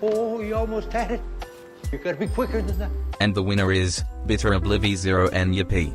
Oh, you almost had it. You gotta be quicker than that. And the winner is Bitter Oblivion 0 and Yippee.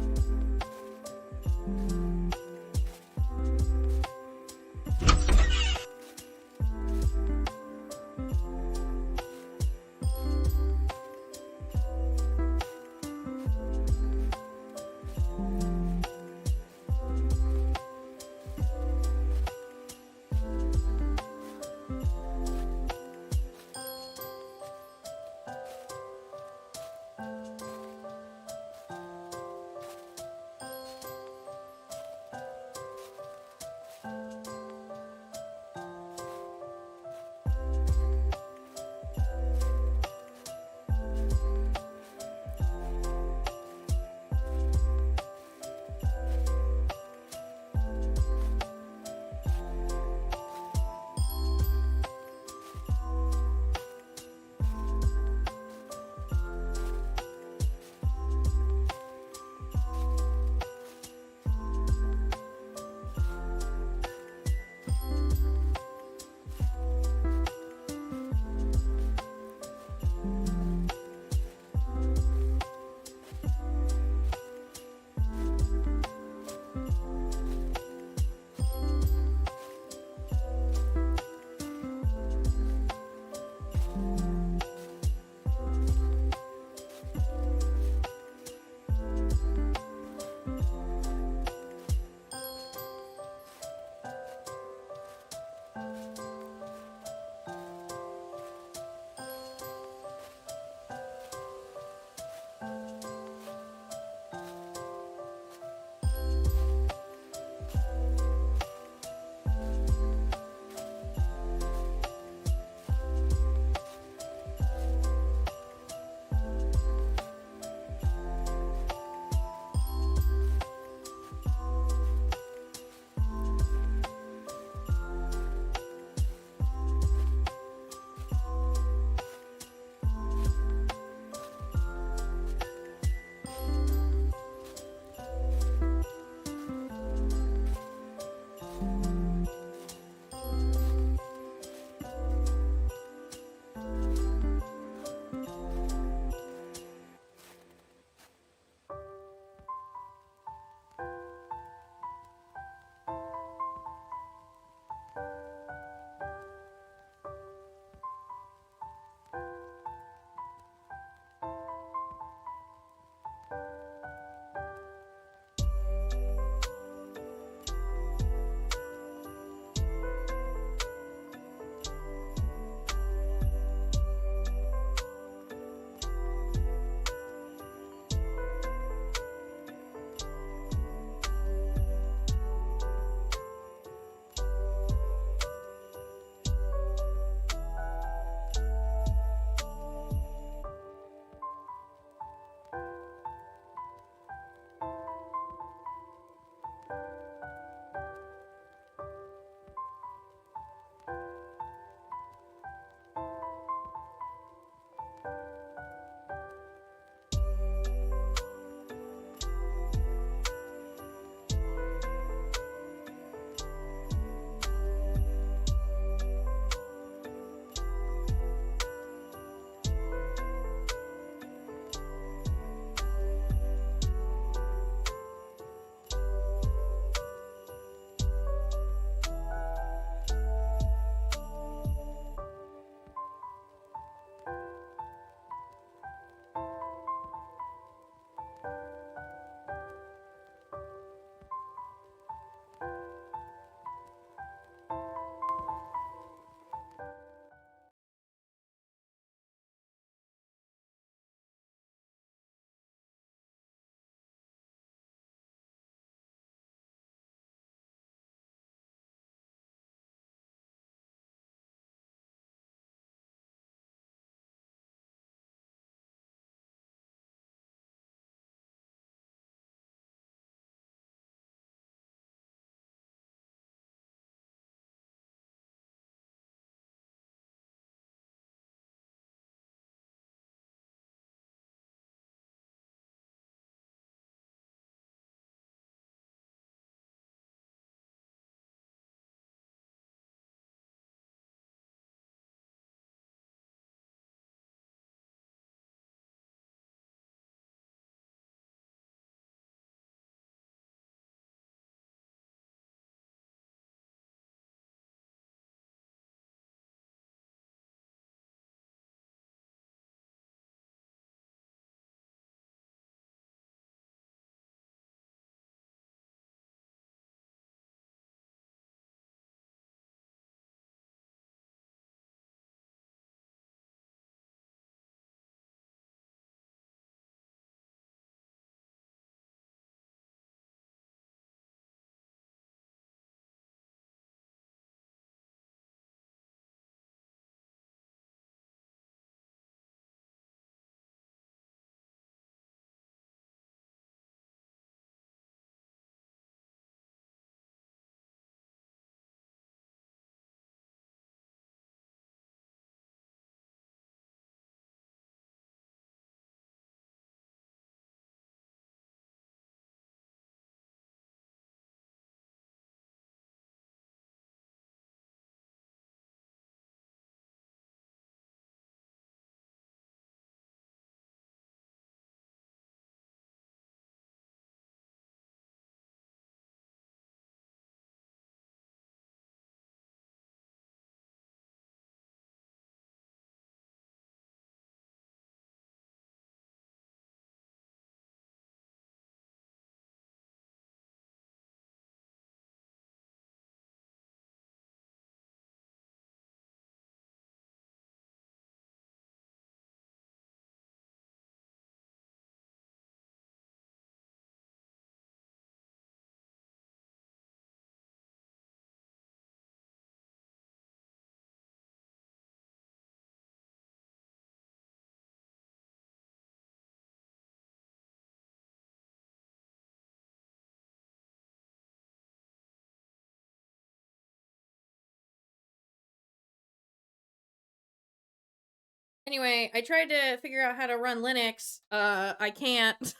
Anyway, I tried to figure out how to run Linux. I can't.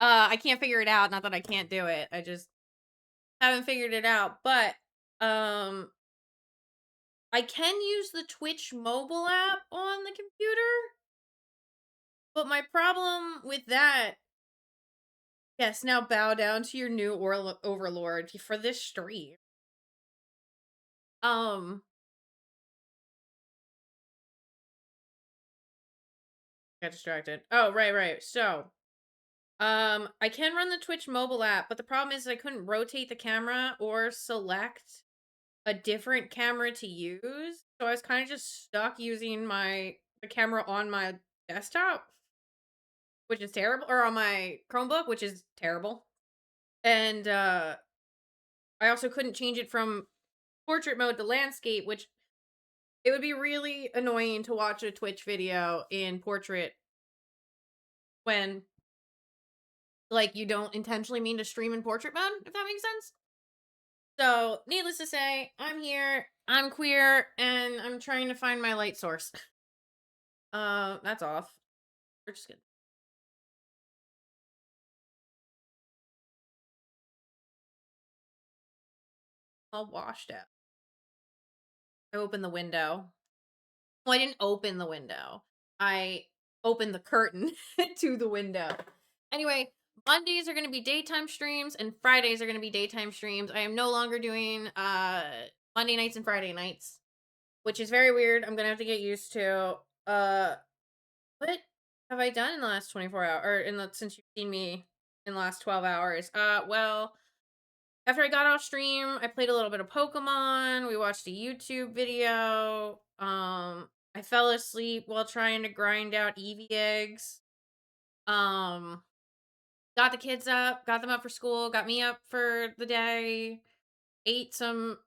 I can't figure it out. Not that I can't do it. I just haven't figured it out. But um I can use the Twitch mobile app on the computer. But my problem with that, yes, now bow down to your new overlord for this stream. Got distracted. Oh, right. So, I can run the Twitch mobile app, but the problem is I couldn't rotate the camera or select a different camera to use. So I was kind of just stuck using the camera on my desktop, which is terrible, or on my Chromebook, which is terrible. And I also couldn't change it from portrait mode to landscape, which it would be really annoying to watch a Twitch video in portrait when like you don't intentionally mean to stream in portrait mode, if that makes sense. So, needless to say, I'm here, I'm queer, and I'm trying to find my light source. That's off. We're just gonna all washed out. I opened the window. Well, I didn't open the window. I opened the curtain to the window. Anyway, Mondays are going to be daytime streams and Fridays are going to be daytime streams. I am no longer doing Monday nights and Friday nights, which is very weird. I'm going to have to get used to. What have I done in the last 24 hours or since you've seen me in the last 12 hours? Well, after I got off stream, I played a little bit of Pokemon. We watched a YouTube video. I fell asleep while trying to grind out Eevee eggs. Got the kids up, got them up for school, got me up for the day, ate some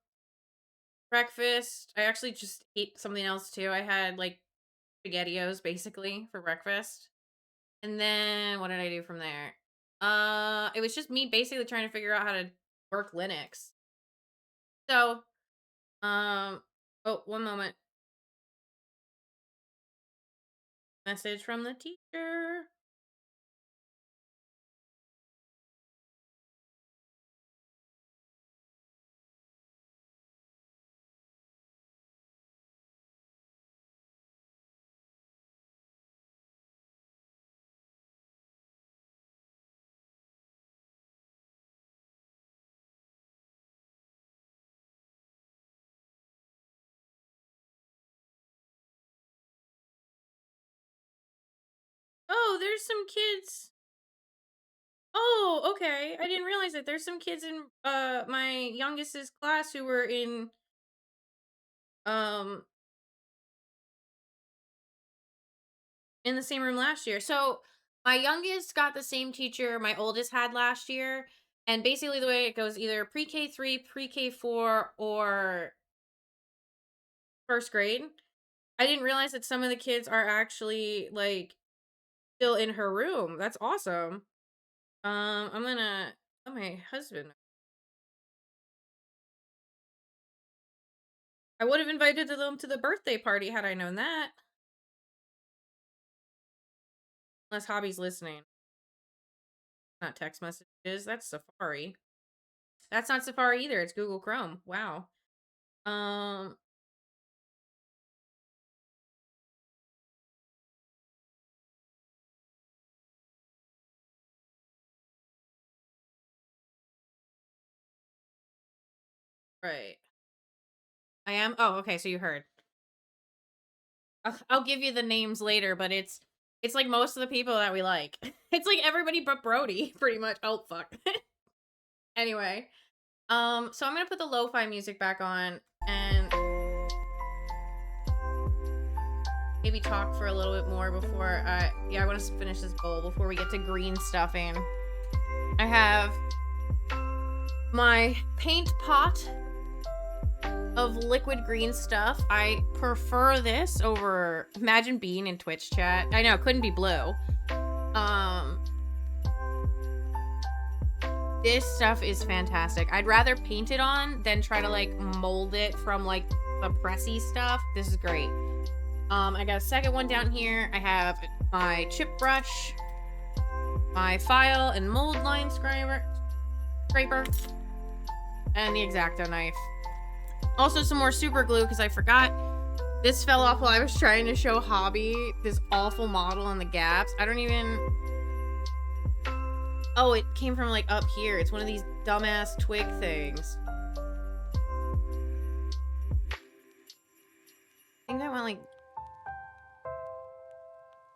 breakfast. I actually just ate something else too. I had like SpaghettiOs basically for breakfast. And then what did I do from there? It was just me basically trying to figure out how to work Linux. So, oh, one moment. Message from the teacher. Oh, there's some kids. Oh, okay. I didn't realize that there's some kids in my youngest's class who were um in the same room last year. So my youngest got the same teacher my oldest had last year. And basically the way it goes, either pre-K 3, pre-K 4, or first grade. I didn't realize that some of the kids are actually like still in her room. That's awesome. I'm gonna let my husband. I would have invited them to the birthday party had I known that. Unless Hobby's listening. Not text messages. That's Safari. That's not Safari either. It's Google Chrome. Wow. Right. I am. Oh, okay. So you heard. I'll give you the names later, but it's like most of the people that we like. It's like everybody but Brody, pretty much. Oh fuck. Anyway, so I'm gonna put the lo-fi music back on and maybe talk for a little bit more before I want to finish this bowl before we get to green stuffing. I have my paint pot of liquid green stuff. I prefer this over, imagine being in Twitch chat. I know, it couldn't be blue. This stuff is fantastic. I'd rather paint it on than try to like mold it from like the pressy stuff. This is great. I got a second one down here. I have my chip brush, my file and mold line scraper, and the X-Acto knife. Also some more super glue because I forgot. This fell off while I was trying to show Hobby this awful model in the gaps. I don't even... Oh, it came from like up here. It's one of these dumbass twig things. I think that went like...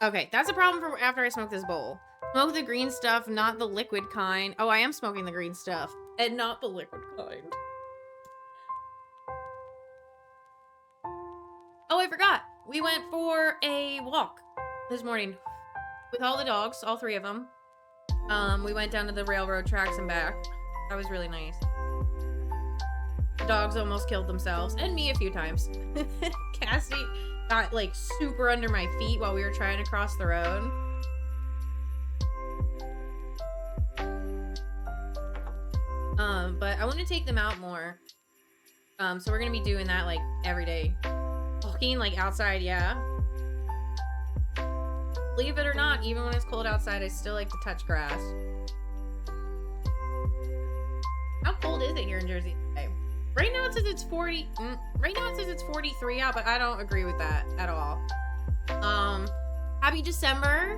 Okay, that's a problem for after I smoke this bowl. Smoke the green stuff, not the liquid kind. Oh, I am smoking the green stuff. And not the liquid kind. Oh, I forgot. We went for a walk this morning. With all the dogs, all 3 of them. We went down to the railroad tracks and back. That was really nice. The dogs almost killed themselves. And me a few times. Cassie got like super under my feet while we were trying to cross the road. But I want to take them out more. So we're gonna be doing that like every day. Walking like outside, yeah. Believe it or not, even when it's cold outside, I still like to touch grass. How cold is it here in Jersey today? Right now it says it's 40. Right now it says it's 43 out, but I don't agree with that at all. Happy December.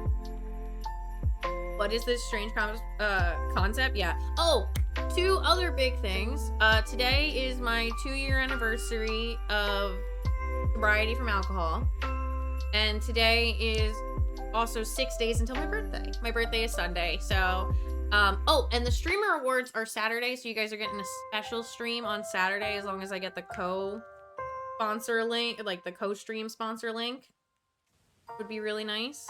What is this strange concept? Yeah. Oh, 2 other big things. Today is my 2-year anniversary of sobriety from alcohol. And today is also 6 days until my birthday. My birthday is Sunday, so... oh, and the streamer awards are Saturday, so you guys are getting a special stream on Saturday as long as I get the co-sponsor link, like the co-stream sponsor link. Would be really nice.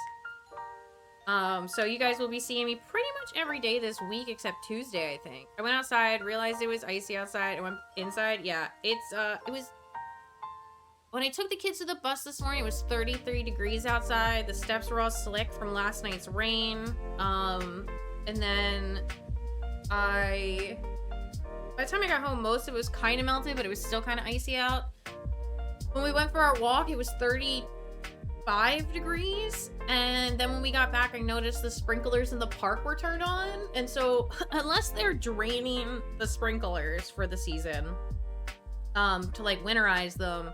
So you guys will be seeing me pretty much every day this week except Tuesday, I think. I went outside, realized it was icy outside. I went inside. Yeah, it was... When I took the kids to the bus this morning, it was 33 degrees outside. The steps were all slick from last night's rain. And then by the time I got home, most of it was kind of melted, but it was still kind of icy out. When we went for our walk, it was 35 degrees. And then when we got back, I noticed the sprinklers in the park were turned on. And so unless they're draining the sprinklers for the season, to like winterize them,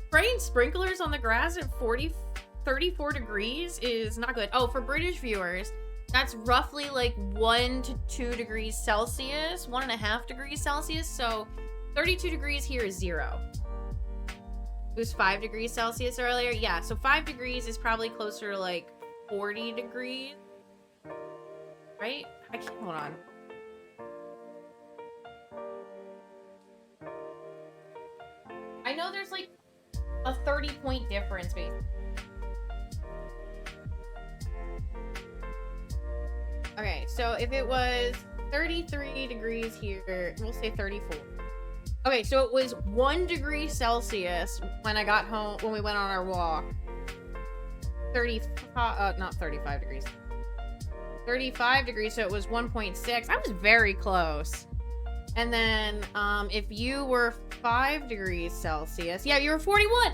spraying sprinklers on the grass at 34 degrees is not good. Oh, for British viewers, that's roughly like 1 to 2 degrees Celsius, 1.5 degrees Celsius. So 32 degrees here is 0. It was 5 degrees Celsius earlier. Yeah, so 5 degrees is probably closer to like 40 degrees. Right? I can't, hold on. I know there's like a 30-point difference, basically. Okay, so if it was 33 degrees here, we'll say 34. Okay, so it was 1 degree Celsius when I got home, when we went on our walk. 35 degrees. 35 degrees, so it was 1.6. I was very close. And then, if you were 5 degrees Celsius, yeah, you were 41.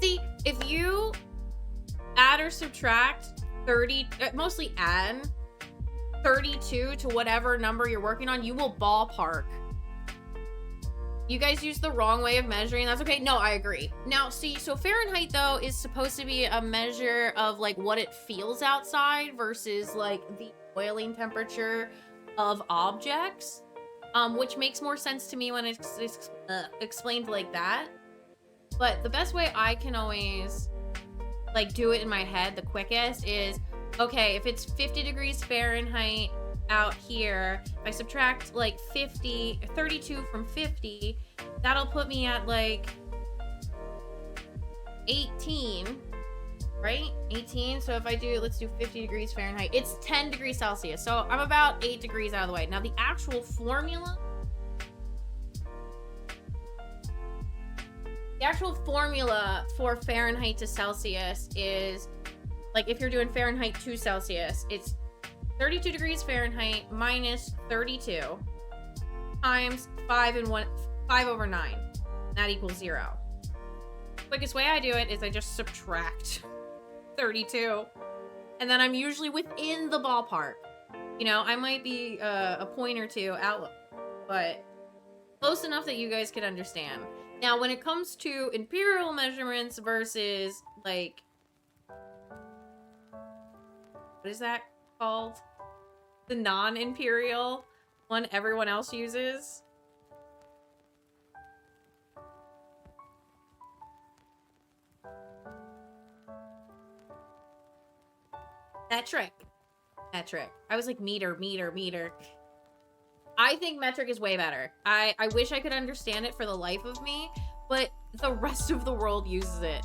See, if you add or subtract 30, mostly add 32 to whatever number you're working on, you will ballpark. You guys use the wrong way of measuring. That's okay. No, I agree. Now, see, so Fahrenheit, though, is supposed to be a measure of, like, what it feels outside versus, like, the boiling temperature of objects. Which makes more sense to me when it's explained like that. But the best way I can always, like, do it in my head, the quickest, is, okay, if it's 50 degrees Fahrenheit out here, if I subtract, like, 32 from 50, that'll put me at, like, 18, right? 18. So if I do, let's do 50 degrees Fahrenheit. It's 10 degrees Celsius. So I'm about 8 degrees out of the way. Now the actual formula for Fahrenheit to Celsius is, like, if you're doing Fahrenheit to Celsius, it's 32 degrees Fahrenheit minus 32 times 5 over 9. That equals 0. Quickest way I do it is I just subtract 32. And then I'm usually within the ballpark. You know, I might be a point or two out, but close enough that you guys can understand. Now, when it comes to imperial measurements versus, like, what is that called? The non-imperial one everyone else uses. Metric. I was like meter. I think metric is way better. I wish I could understand it for the life of me, but the rest of the world uses it.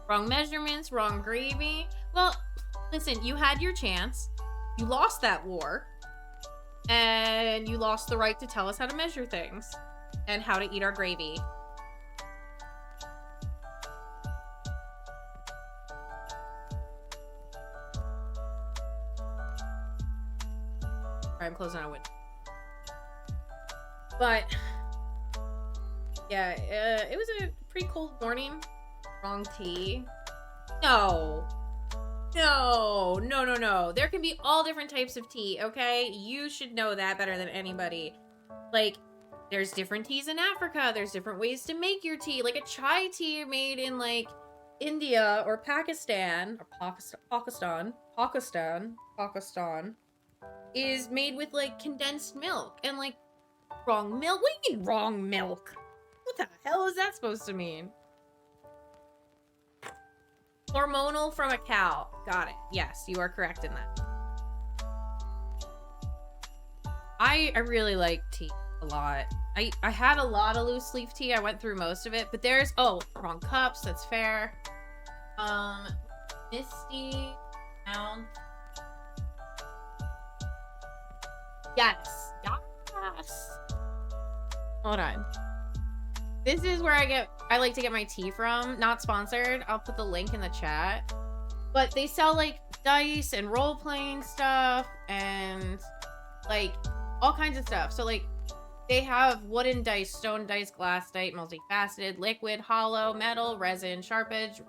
Wrong measurements, wrong gravy. Well, listen, you had your chance. You lost that war. And you lost the right to tell us how to measure things. And how to eat our gravy. I'm closing on a window. But yeah, it was a pretty cold morning. Wrong tea. No. There can be all different types of tea, okay? You should know that better than anybody. Like, there's different teas in Africa. There's different ways to make your tea. Like a chai tea made in like India or Pakistan or Pakistan is made with like condensed milk and like wrong milk. What do you mean wrong milk? What the hell is that supposed to mean? Hormonal from a cow. Got it. Yes, you are correct in that. I really like tea a lot. I had a lot of loose leaf tea. I went through most of it, but there's wrong cups. That's fair. Misty down. Yes. Hold on. This is where I like to get my tea from. Not sponsored. I'll put the link in the chat. But they sell like dice and role-playing stuff and like all kinds of stuff. So like they have wooden dice, stone dice, glass dice, multifaceted, liquid, hollow, metal, resin, sharp edge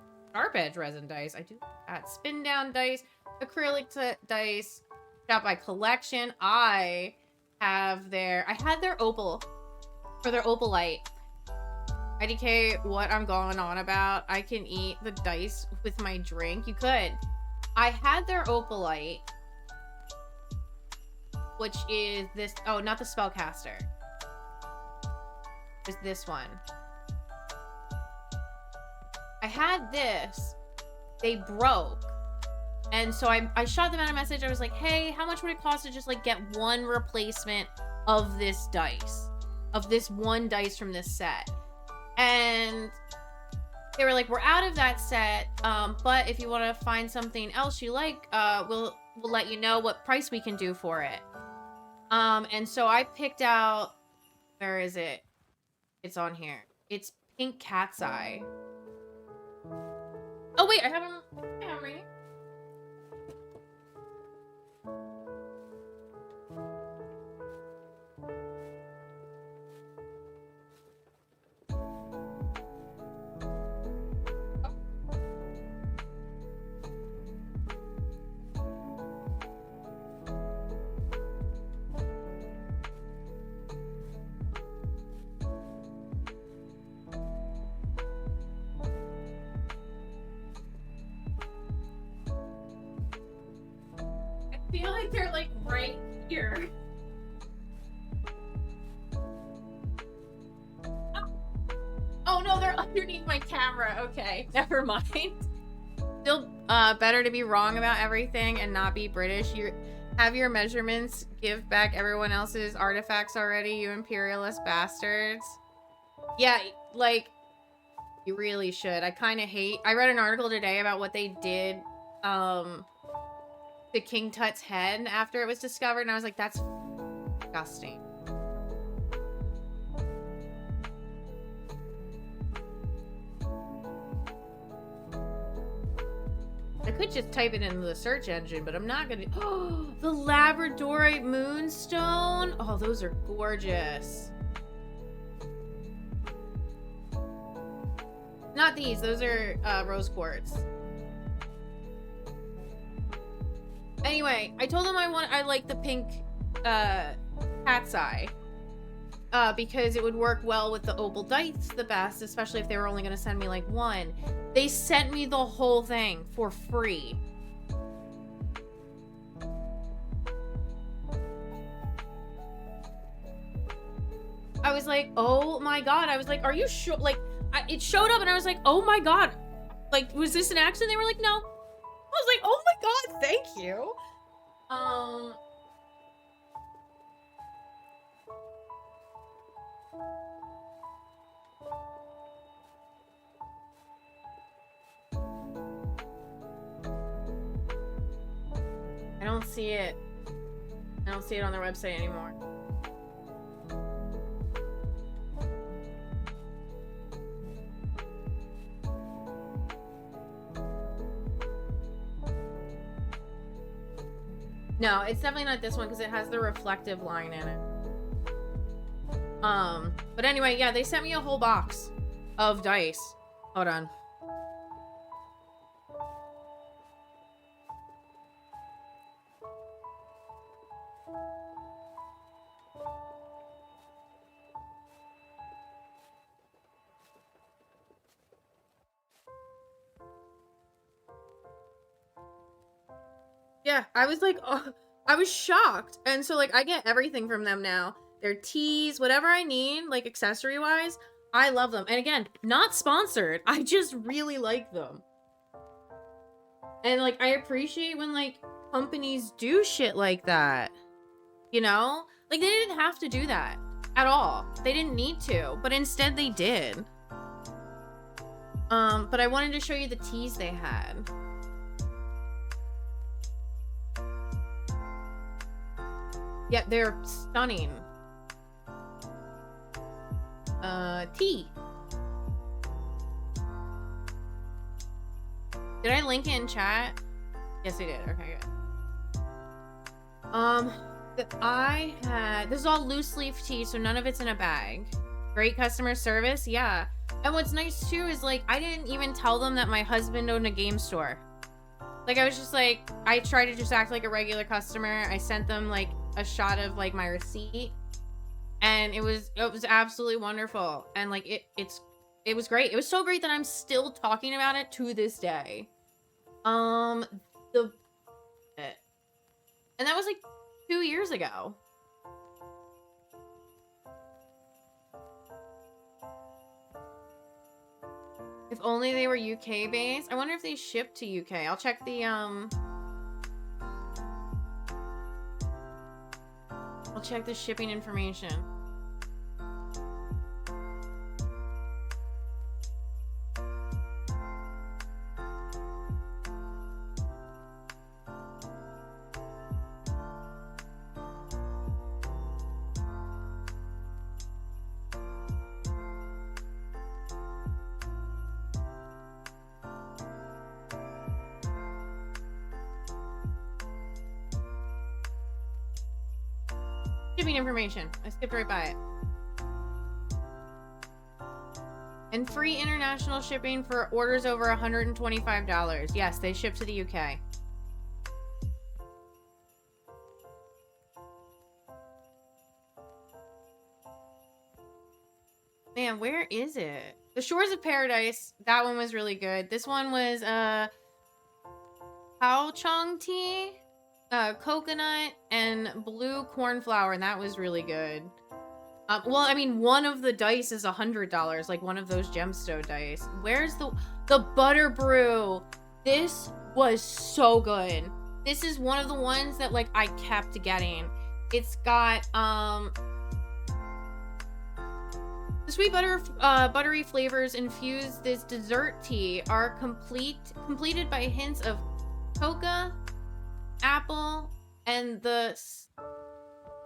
resin dice. I do that. Spin down dice, acrylic dice, shop by collection. I had their opal for their opalite. IDK, what I'm going on about. I can eat the dice with my drink. You could. I had their opalite, which is this. Oh, not the spellcaster. It's this one. I had this. They broke. And so I shot them out a message. I was like, hey, how much would it cost to just like get one replacement of this dice? Of this one dice from this set? And they were like, we're out of that set, but if you want to find something else you like, we'll let you know what price we can do for it. And so I picked out, where is it? It's on here. It's Pink Cat's Eye. Oh wait, I have them right here. I feel like they're like right here. Oh no, they're underneath my camera. Okay, never mind. Still better to be wrong about everything and not be British. You have your measurements, give back everyone else's artifacts already, you imperialist bastards. Yeah, like, you really should. I kind of hate... I read an article today about what they did to King Tut's head after it was discovered, and I was like, that's disgusting. I could just type it into the search engine, but I'm not gonna... Oh, the Labradorite Moonstone! Oh, those are gorgeous. Not these. Those are rose quartz. Anyway, I told them I like the pink cat's eye. Because it would work well with the opal dice the best, especially if they were only going to send me like one. They sent me the whole thing for free. I was like, oh my god. I was like, are you sure? Like, it showed up and I was like, oh my god. Like, was this an accident? They were like, no. I was like, oh my god, thank you. I don't see it. I don't see it on their website anymore. No, it's definitely not this one because it has the reflective line in it. But anyway, yeah, they sent me a whole box of dice. Hold on. Yeah, I was like, oh, I was shocked. And so, like, I get everything from them now. Their teas, whatever I need, like, accessory-wise, I love them. And again, not sponsored. I just really like them. And, like, I appreciate when, like, companies do shit like that. You know? Like, they didn't have to do that at all. They didn't need to, but instead they did. But I wanted to show you the teas they had. Yeah, they're stunning. Tea. Did I link it in chat? Yes, I did. Okay, good. That I had... This is all loose leaf tea, so none of it's in a bag. Great customer service, yeah. And what's nice, too, is, like, I didn't even tell them that my husband owned a game store. Like, I was just, like... I tried to just act like a regular customer. I sent them, like, a shot of, like, my receipt. And it was absolutely wonderful. And, like, it was great. It was so great that I'm still talking about it to this day. And that was, like, 2 years ago. If only they were UK based. I wonder if they ship to UK. I'll check the I'll check the shipping information. Shipping information. I skipped right by it. And free international shipping for orders over $125. Yes, they ship to the UK. Man, where is it? The Shores of Paradise. That one was really good. This one was Hao Chong tea. Coconut and blue cornflower, and that was really good. Well, I mean, one of the dice is $100, like one of those gemstone dice. Where's the butter brew? This was so good. This is one of the ones that, like, I kept getting. It's got the sweet buttery flavors infused this dessert tea are completed by hints of coca, apple, and the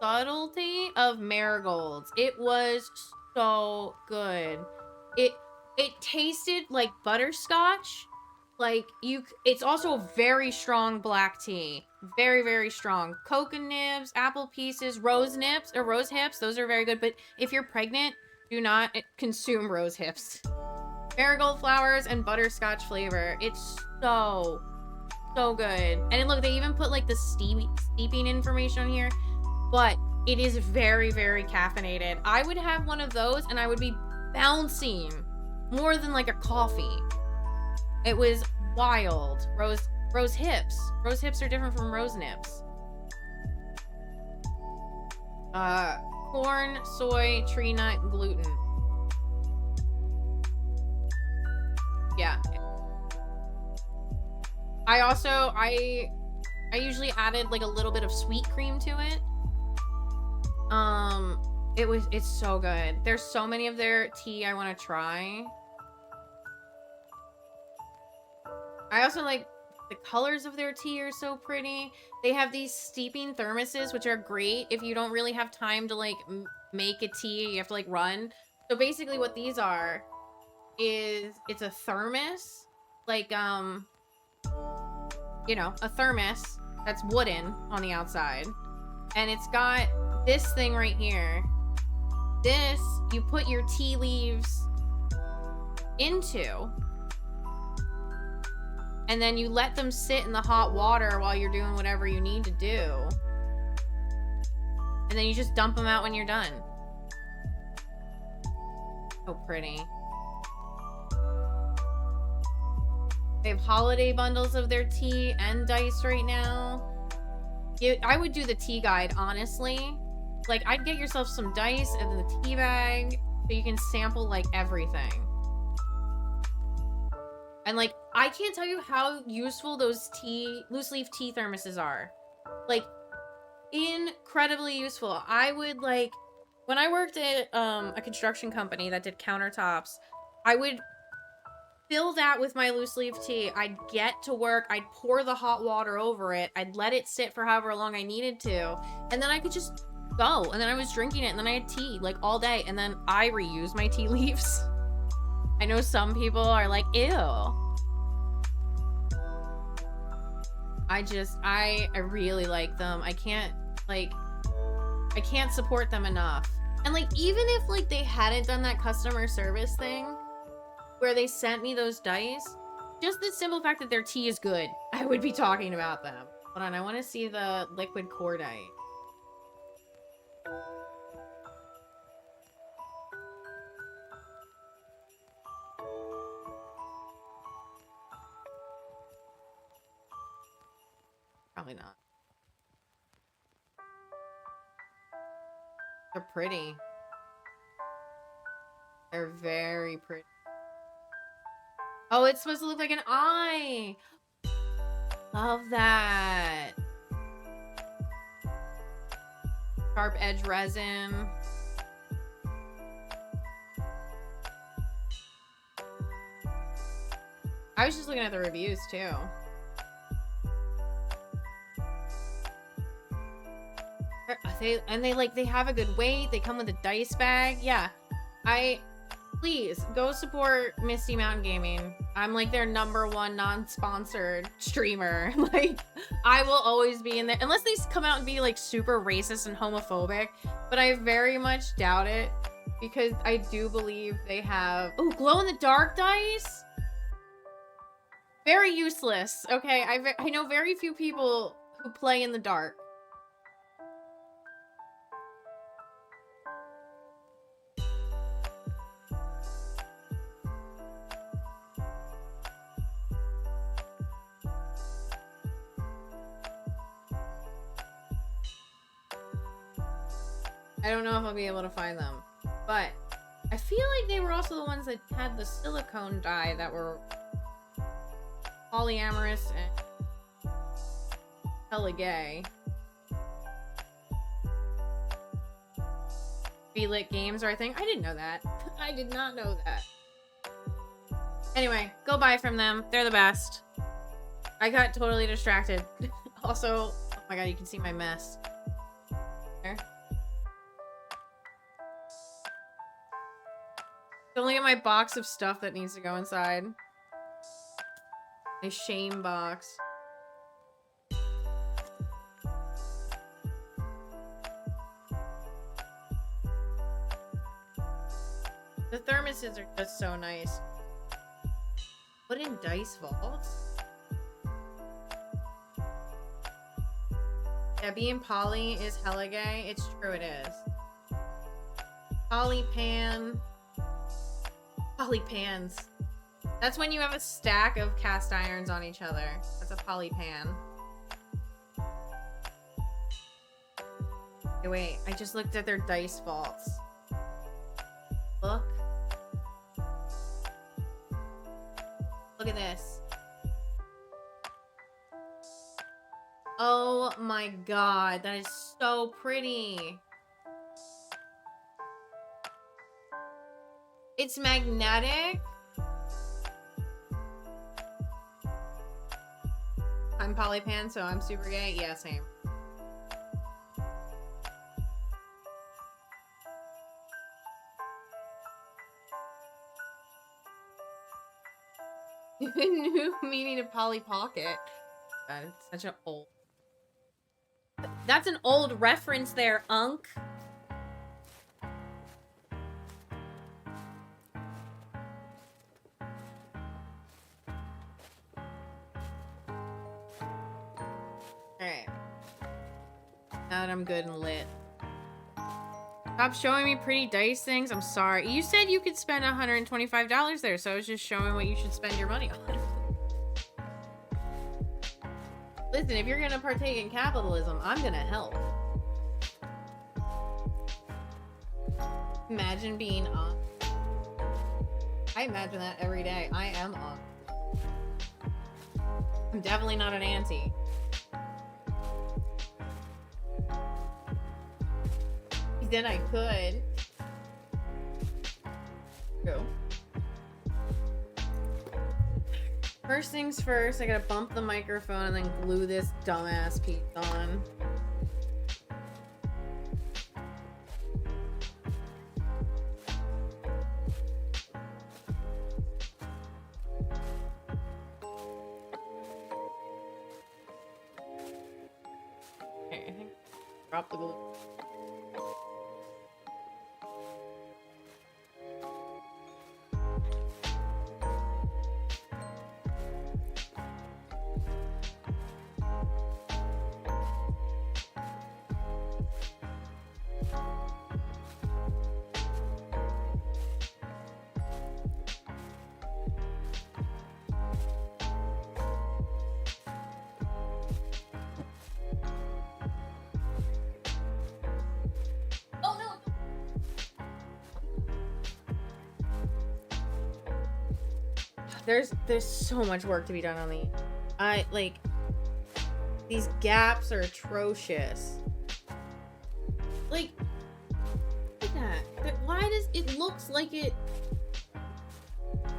subtlety of marigolds. It was so good. It tasted like butterscotch. Like, it's also a very strong black tea. Very, very strong. Coca nibs, apple pieces, rose nips or rose hips. Those are very good. But if you're pregnant, do not consume rose hips. Marigold flowers and butterscotch flavor. It's so good. And look, they even put like the steeping information on here, but it is very, very caffeinated. I would have one of those and I would be bouncing more than like a coffee. It was wild. Rose hips. Rose hips are different from rose nips. Corn, soy, tree nut, gluten. Yeah. I usually added like a little bit of sweet cream to it. It's so good. There's so many of their tea I want to try. I also like the colors of their tea are so pretty. They have these steeping thermoses, which are great if you don't really have time to like make a tea. You have to like run. So basically what these are is it's a thermos, like, you know, a thermos that's wooden on the outside. And it's got this thing right here. This, you put your tea leaves into, and then you let them sit in the hot water while you're doing whatever you need to do. And then you just dump them out when you're done. So pretty. They have holiday bundles of their tea and dice right now. I would do the tea guide, honestly. Like, I'd get yourself some dice and the tea bag so you can sample, like, everything. And, like, I can't tell you how useful those loose leaf tea thermoses are. Like, incredibly useful. I would, like, when I worked at a construction company that did countertops, I would fill that with my loose leaf tea. I'd get to work, I'd pour the hot water over it, I'd let it sit for however long I needed to, and then I could just go, and then I was drinking it, and then I had tea, like, all day, and then I reuse my tea leaves. I know some people are like, ew. I really like them. I can't support them enough. And, like, even if, like, they hadn't done that customer service thing, where they sent me those dice, just the simple fact that their tea is good, I would be talking about them. Hold on, I want to see the liquid cordite. Probably not. They're pretty. They're very pretty. Oh, it's supposed to look like an eye. Love that. Sharp edge resin. I was just looking at the reviews too. They have a good weight. They come with a dice bag. Yeah. Please go support Misty Mountain Gaming. I'm like their #1 non-sponsored streamer. Like, I will always be in there unless they come out and be like super racist and homophobic, but I very much doubt it because I do believe they have glow in the dark dice. Very useless. Okay, I know very few people who play in the dark. I don't know if I'll be able to find them, but I feel like they were also the ones that had the silicone dye that were polyamorous and hella gay. V-Lit Games are a thing. I didn't know that. I did not know that. Anyway, go buy from them. They're the best. I got totally distracted. Also, oh my god, you can see my mess. There. Don't look at my box of stuff that needs to go inside. My shame box. The thermoses are just so nice. Put in dice vaults. Yeah, being poly is hella gay. It's true, it is. Polypan. Polypans. That's when you have a stack of cast irons on each other. That's a polypan. Okay, wait, I just looked at their dice vaults. Look. Look at this. Oh my god, that is so pretty. It's magnetic. I'm polypan, so I'm super gay. Yeah, same. New meaning of Polly Pocket. God, it's such an old. That's an old reference there, Unk. Alright. Now that I'm good and lit. Stop showing me pretty dice things. I'm sorry. You said you could spend $125 there, so I was just showing what you should spend your money on. Listen, if you're gonna partake in capitalism, I'm gonna help. Imagine being on. I imagine that every day. I am on. I'm definitely not an auntie. Then I could. Go. First things first, I gotta bump the microphone and then glue this dumbass piece on. Okay, I think drop the glue. There's so much work to be done on these. These gaps are atrocious. Like, look at that. Why does it looks like it?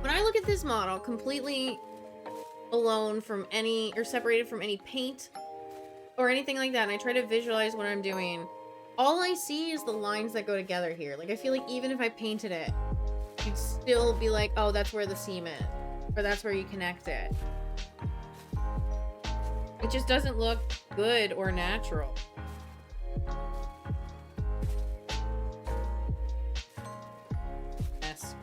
When I look at this model, completely alone from any, or separated from any paint or anything like that, and I try to visualize what I'm doing, all I see is the lines that go together here. Like, I feel like even if I painted it, you'd still be like, oh, that's where the seam is. Or that's where you connect it. It just doesn't look good or natural. Yes.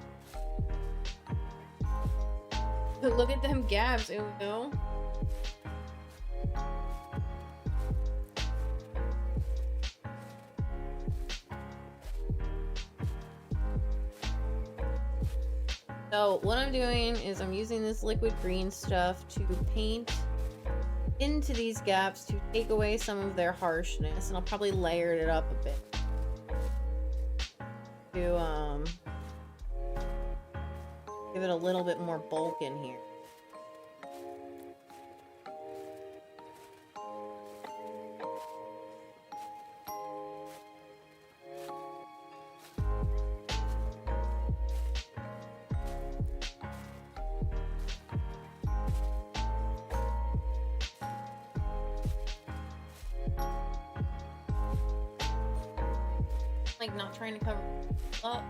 But look at them gaps, Uno. So what I'm doing is I'm using this liquid green stuff to paint into these gaps to take away some of their harshness, and I'll probably layer it up a bit to give it a little bit more bulk in here. Like, not trying to cover up.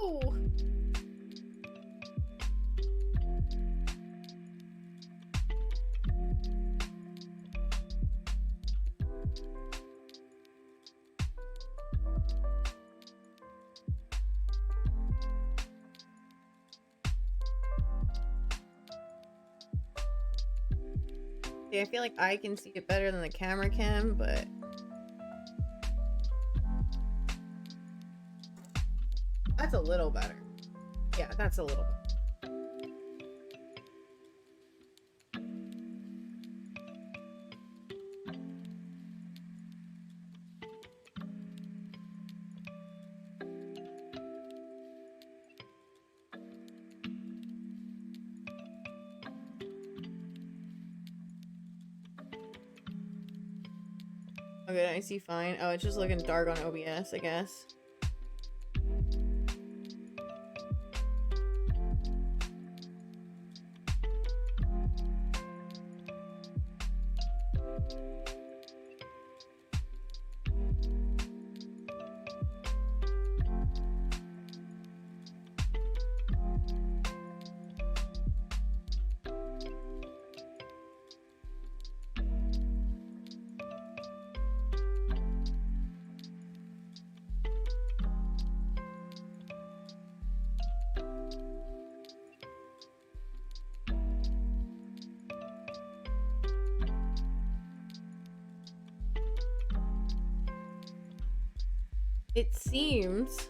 No! See, I feel like I can see it better than the camera can, but... That's a little better. Yeah, that's a little better. Okay, I see fine. Oh, it's just looking dark on OBS, I guess. It seems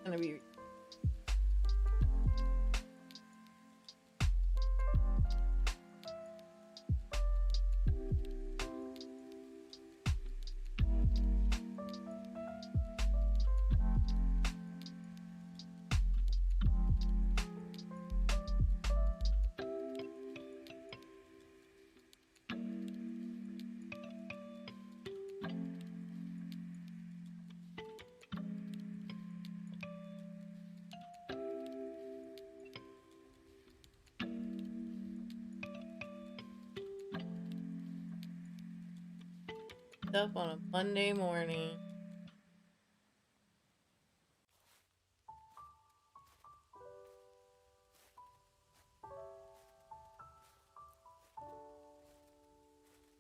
gonna be up on a Monday morning.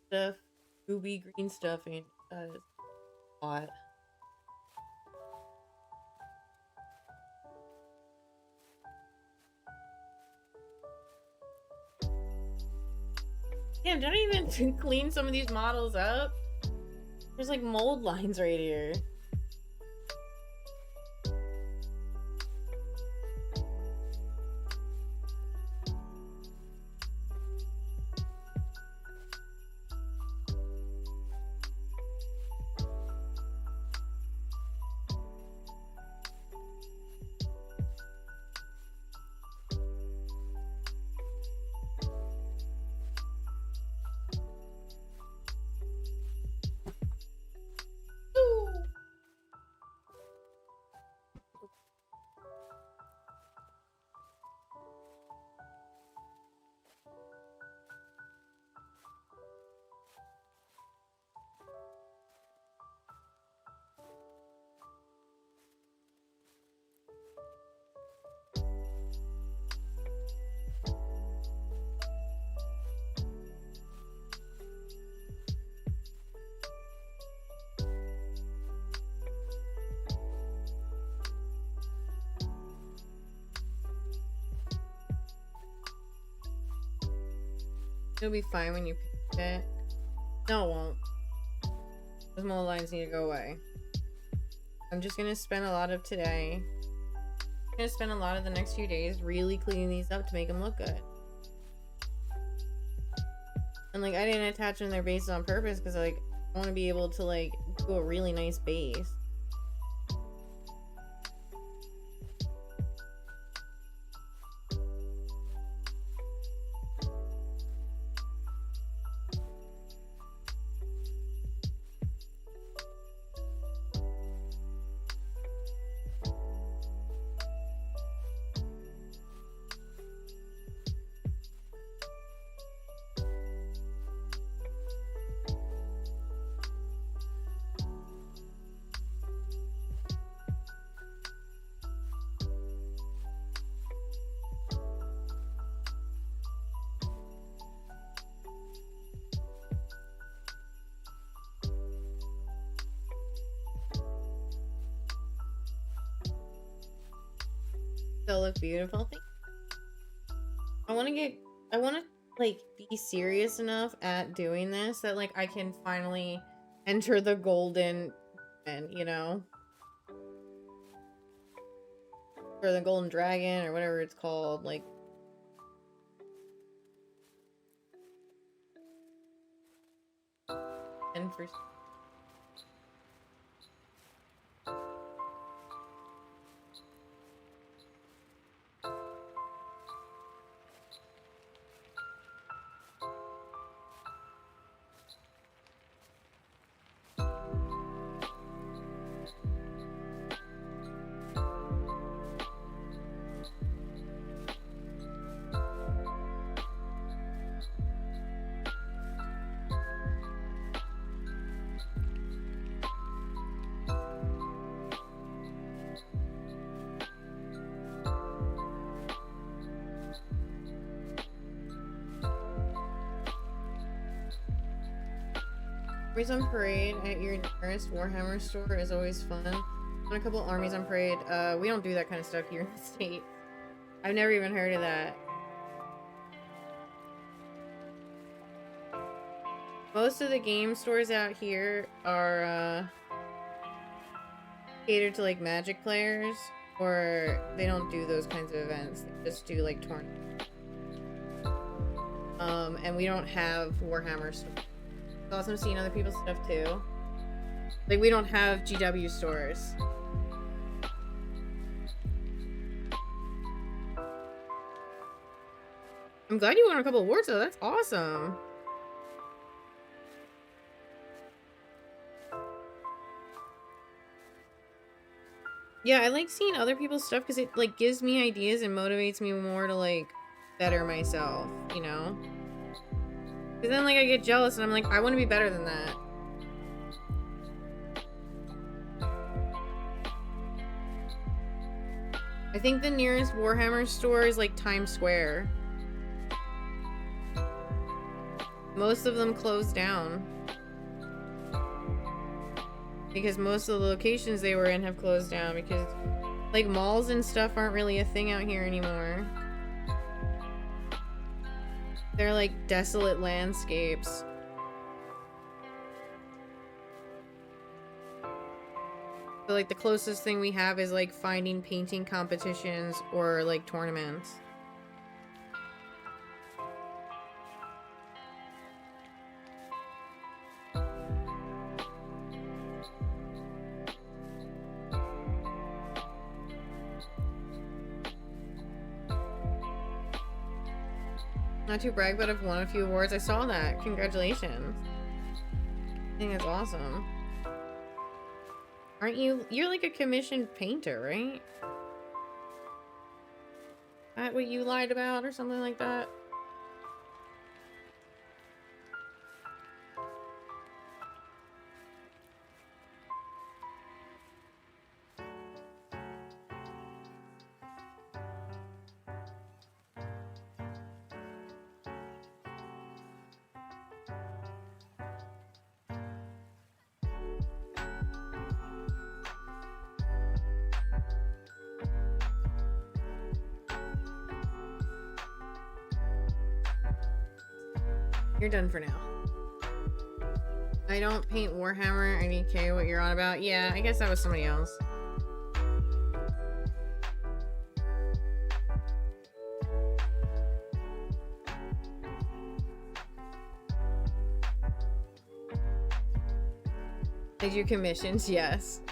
Stuff, Gooby green stuffing. That is hot. Damn, did I even clean some of these models up? There's like mold lines right here. It'll be fine when you pick it. No, it won't. Those mold lines need to go away. I'm just gonna spend a lot of today. I'm gonna spend a lot of the next few days really cleaning these up to make them look good. And like, I didn't attach them to their bases on purpose because like, I want to be able to like do a really nice base. Still look beautiful. I want to like be serious enough at doing this that like I can finally enter the golden, and you know, or the golden dragon or whatever it's called, like. And for Armies on Parade at your nearest Warhammer store is always fun. On a couple Armies on Parade, we don't do that kind of stuff here in the States. I've never even heard of that. Most of the game stores out here are catered to like Magic players, or they don't do those kinds of events. They just do like tournaments. And we don't have Warhammer stores. It's awesome seeing other people's stuff too. Like, we don't have GW stores. I'm glad you won a couple awards though. That's awesome. Yeah, I like seeing other people's stuff because it like gives me ideas and motivates me more to like better myself, you know? Because then like I get jealous and I'm like, I want to be better than that. I think the nearest Warhammer store is like Times Square. Most of them closed down. Because most of the locations they were in have closed down because like malls and stuff aren't really a thing out here anymore. They're like desolate landscapes. So like the closest thing we have is like finding painting competitions or like tournaments. Not to brag, but I've won a few awards. I saw that. Congratulations. I think that's awesome. Aren't you? You're like a commissioned painter, right? That what you lied about or something like that? You're done for now. I don't paint Warhammer. I need K what you're on about. Yeah, I guess that was somebody else. Did you commissions? Yes.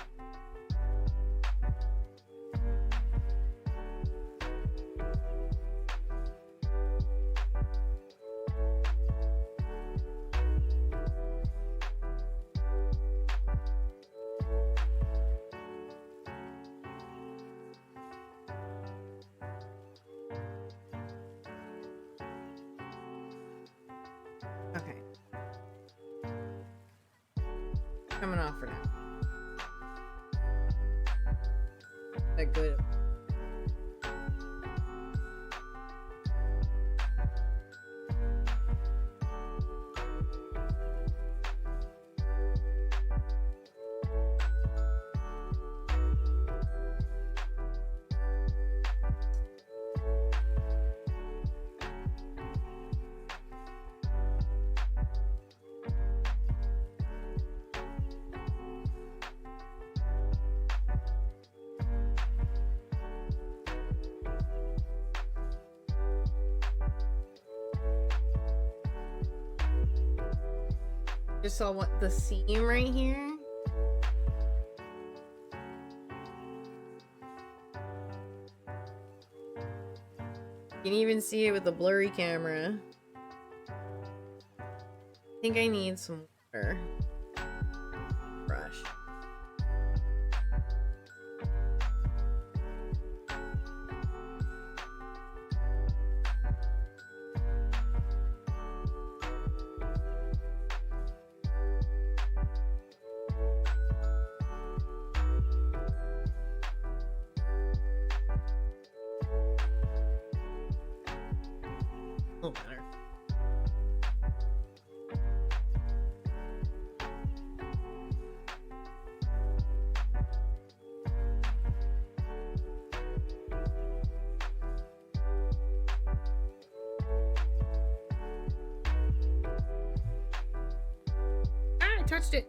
Okay. Coming off for now. That good. Just saw what the seam right here. You can even see it with the blurry camera. I think I need some water. Brush. A little better. Ah, I touched it.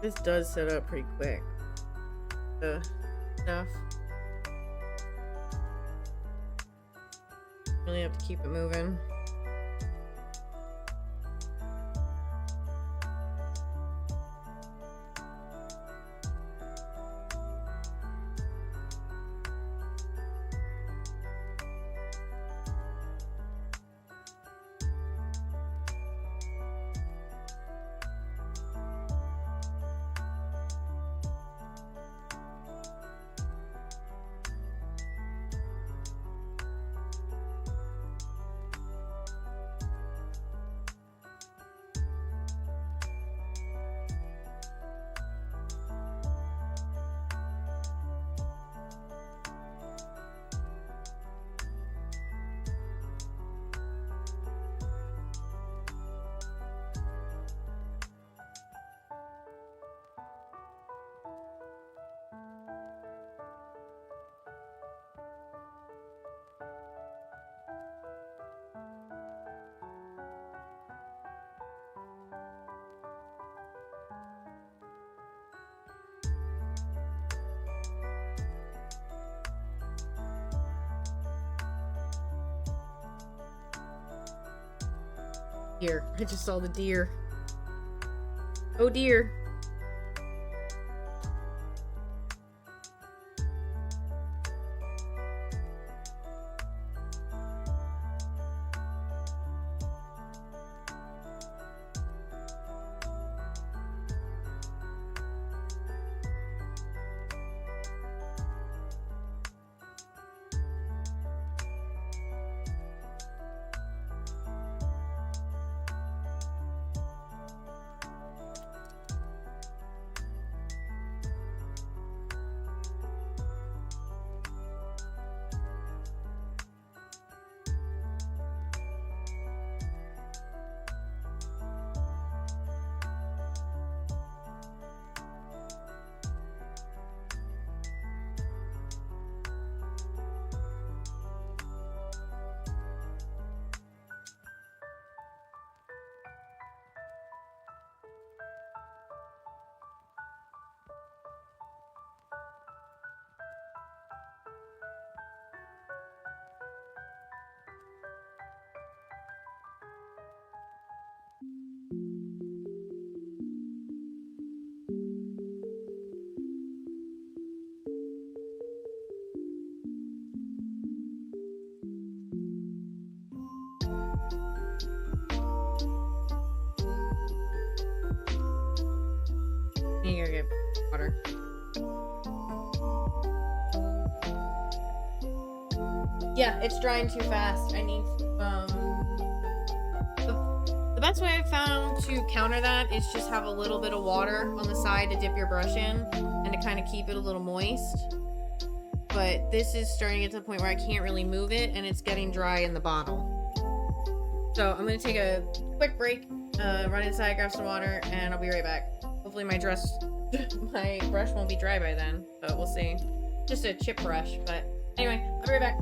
This does set up pretty quick. Enough. Really have to keep it moving. Deer. I just saw the deer. Oh dear. You gotta get water. Yeah, it's drying too fast. I need The best way I've found to counter that is just have a little bit of water on the side to dip your brush in and to kind of keep it a little moist. But this is starting to get to the point where I can't really move it and it's getting dry in the bottle. So I'm going to take a quick break, run inside, grab some water, and I'll be right back. Hopefully my brush won't be dry by then, but we'll see. Just a chip brush, but anyway, I'll be right back.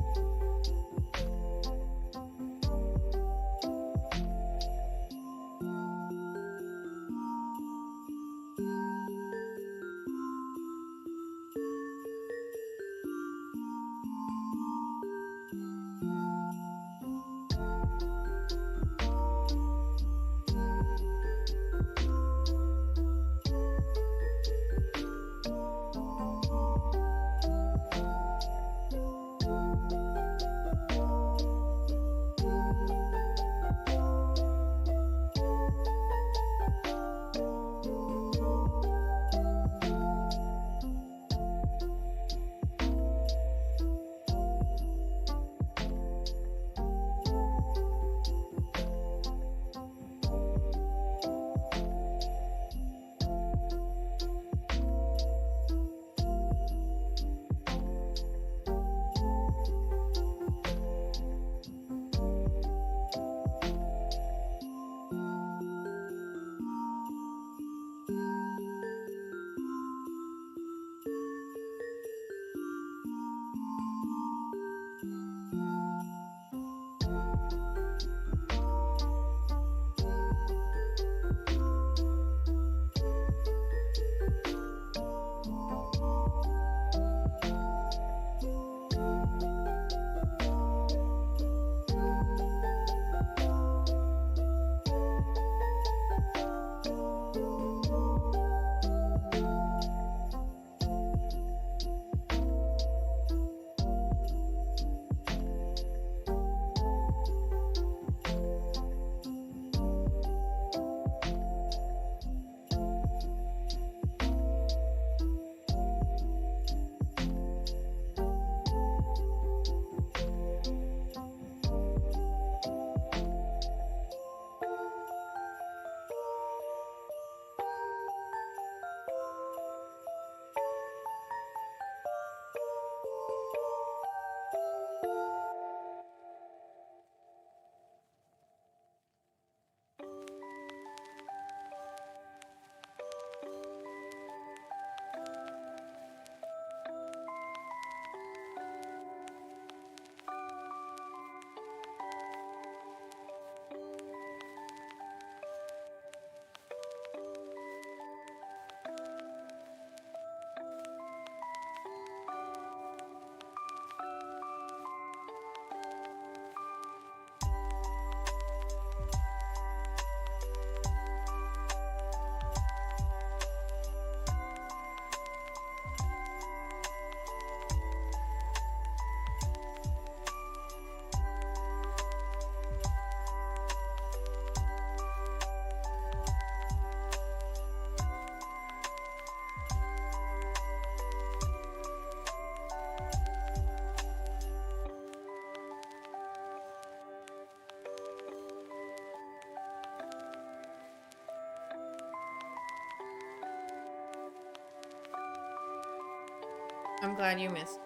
I'm glad you missed.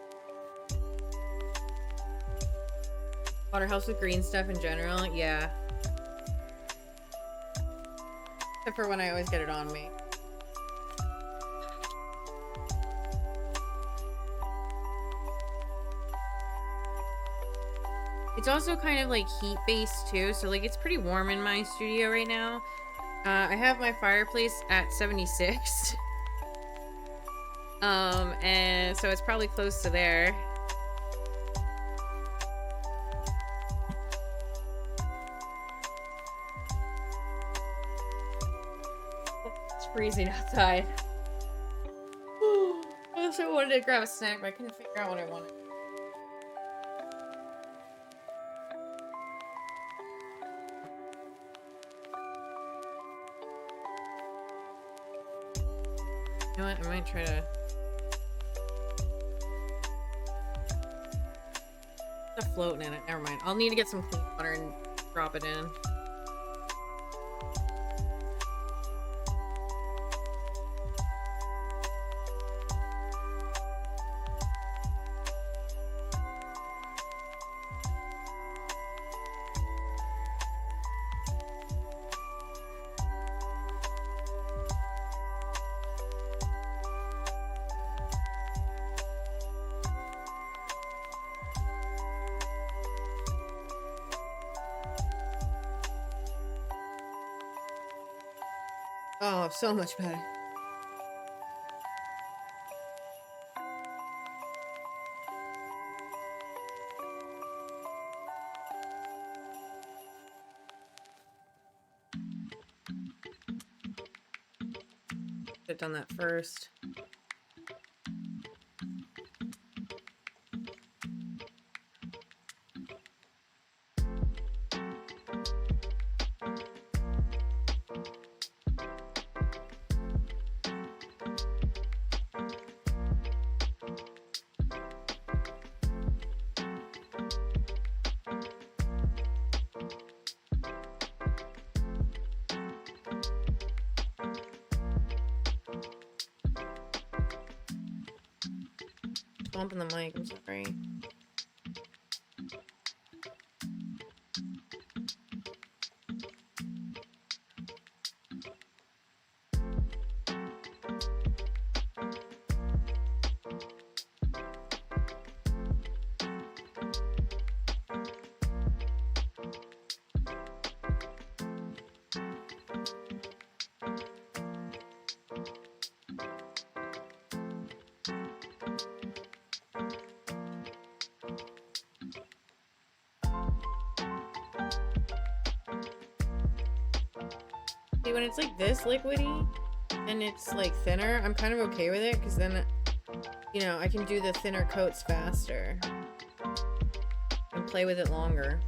Water helps with green stuff in general, yeah. Except for when I always get it on me. It's also kind of like heat-based too, so like it's pretty warm in my studio right now. I have my fireplace at 76. And so it's probably close to there. It's freezing outside. I also wanted to grab a snack, but I couldn't figure out what I wanted. You know what? I might try to... It's floating in it. Never mind. I'll need to get some clean water and drop it in. Oh, so much better. Should've done that first. Bumping the mic, I'm sorry. See, when it's like this liquidy and it's like thinner, I'm kind of okay with it because then, you know, I can do the thinner coats faster and play with it longer.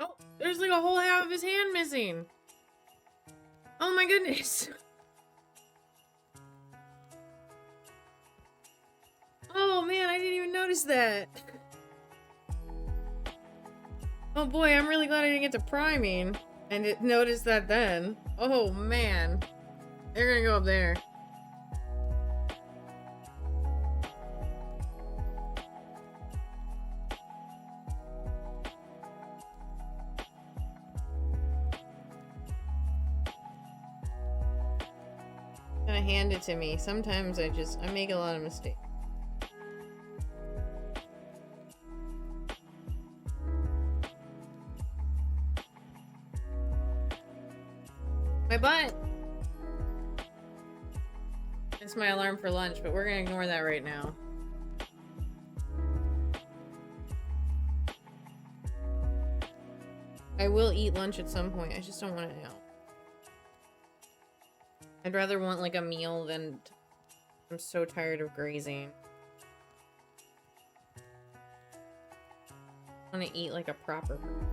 Oh, there's like a whole half of his hand missing. Oh my goodness. Oh man, I didn't even notice that. Oh boy, I'm really glad I didn't get to priming and notice that then. Oh man. They're gonna go up there. Gonna hand it to me. Sometimes I make a lot of mistakes. My butt! It's my alarm for lunch, but we're gonna ignore that right now. I will eat lunch at some point, I just don't want it now. I'd rather want like a meal than... I'm so tired of grazing. I want to eat like a proper person.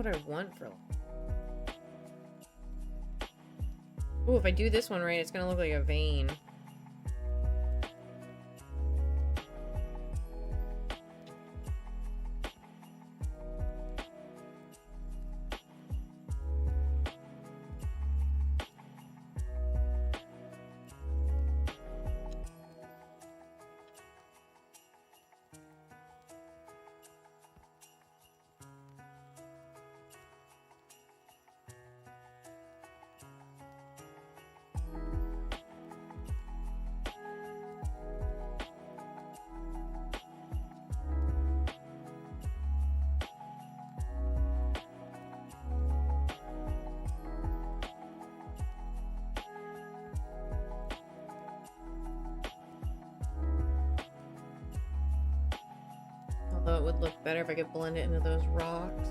what I want for. Oh, if I do this one right, it's gonna look like a vein. Although it would look better if I could blend it into those rocks.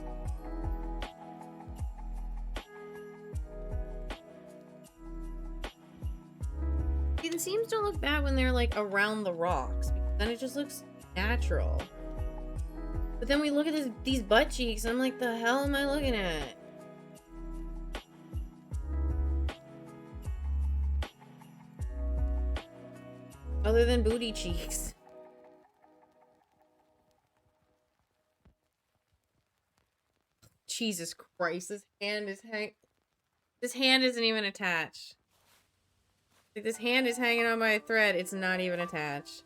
The seams don't look bad when they're like around the rocks, because then it just looks natural. But then we look at these butt cheeks, I'm like, the hell am I looking at? Other than booty cheeks. Jesus Christ, this hand isn't even attached. Like, this hand is hanging on by a thread, it's not even attached.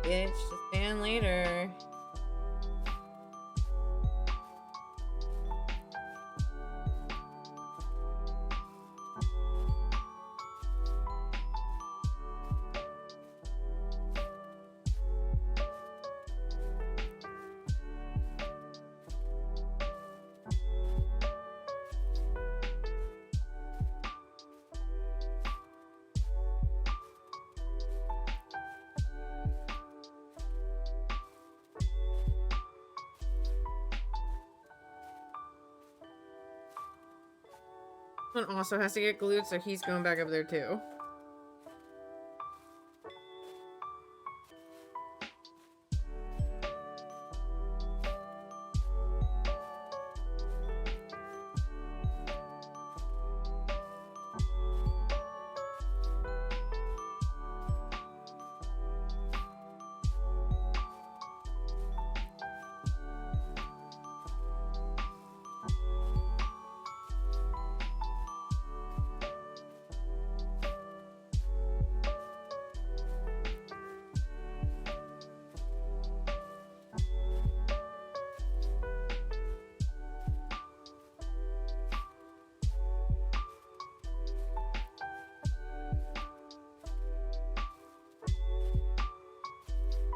Bitch, just stand later. One also has to get glued, so he's going back up there too.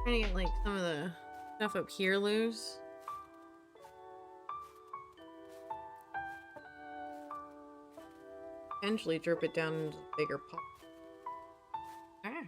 Trying to get like some of the stuff up here loose. Potentially drip it down into a bigger pot. Ah.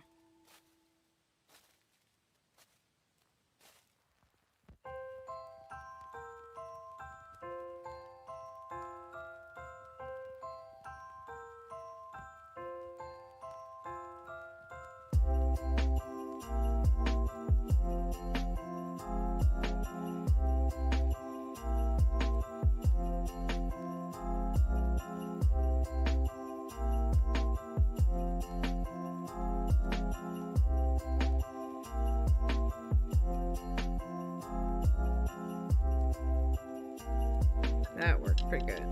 That worked pretty good.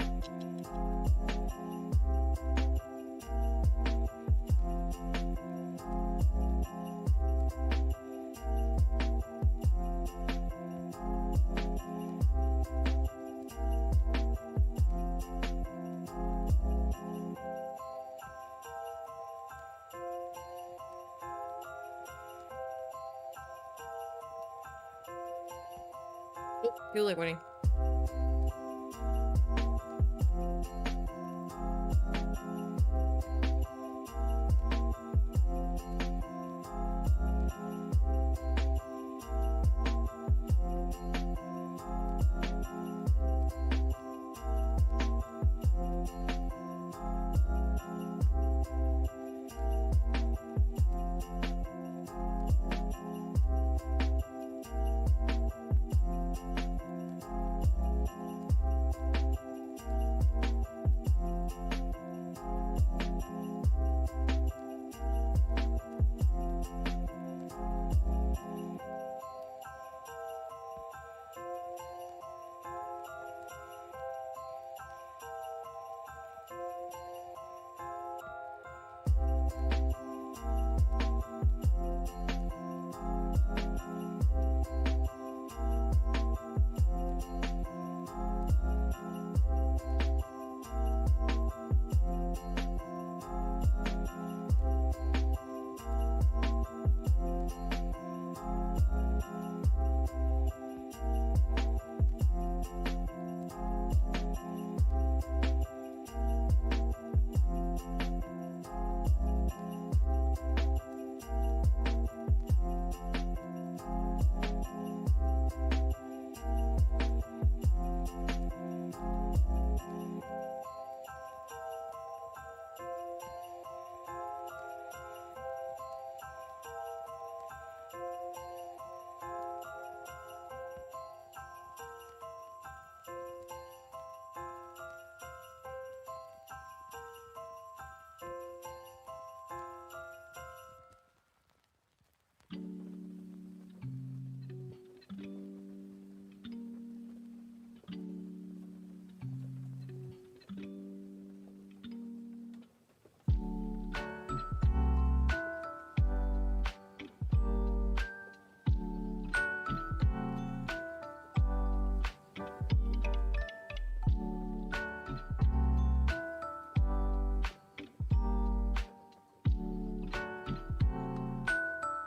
Oh, feel like winning.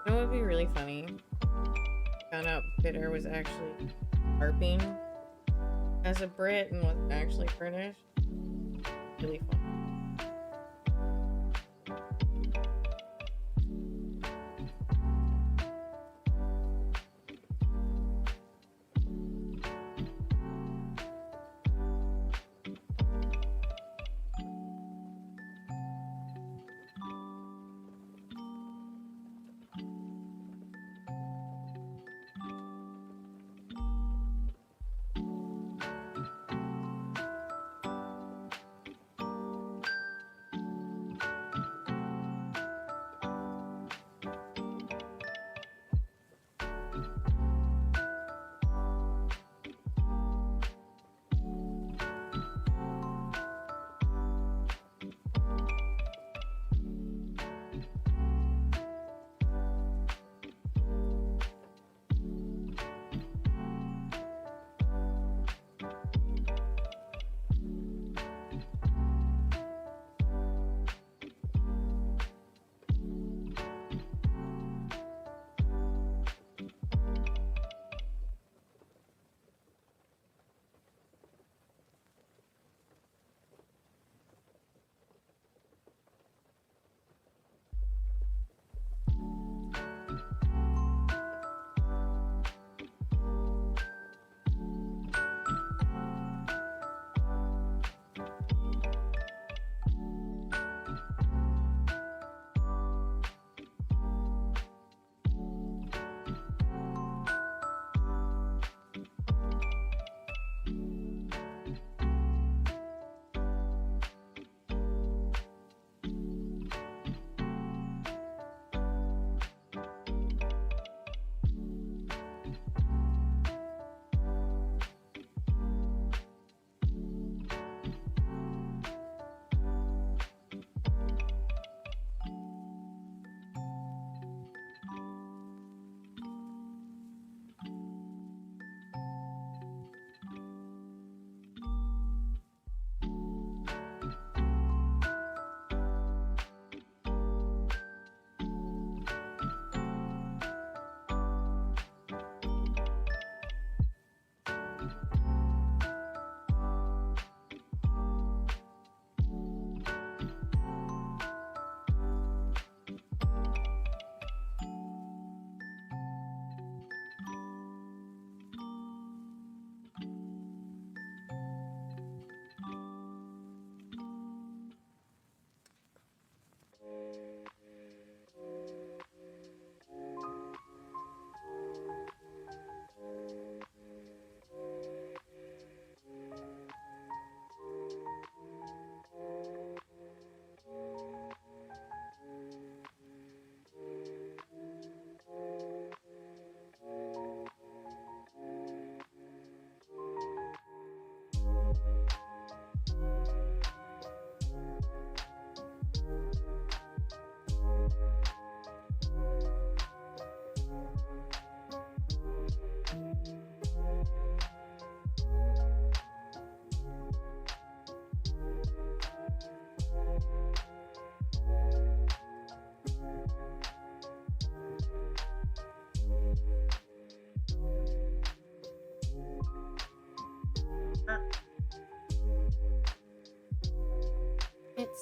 You know what would be really funny? Found out Bitter was actually harping as a Brit and was actually British. Really fun.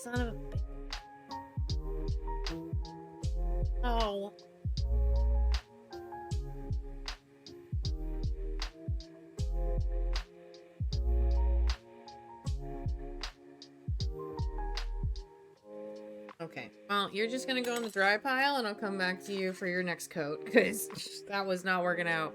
son of a bitch. Oh. Okay, well, you're just gonna go in the dry pile and I'll come back to you for your next coat, because that was not working out.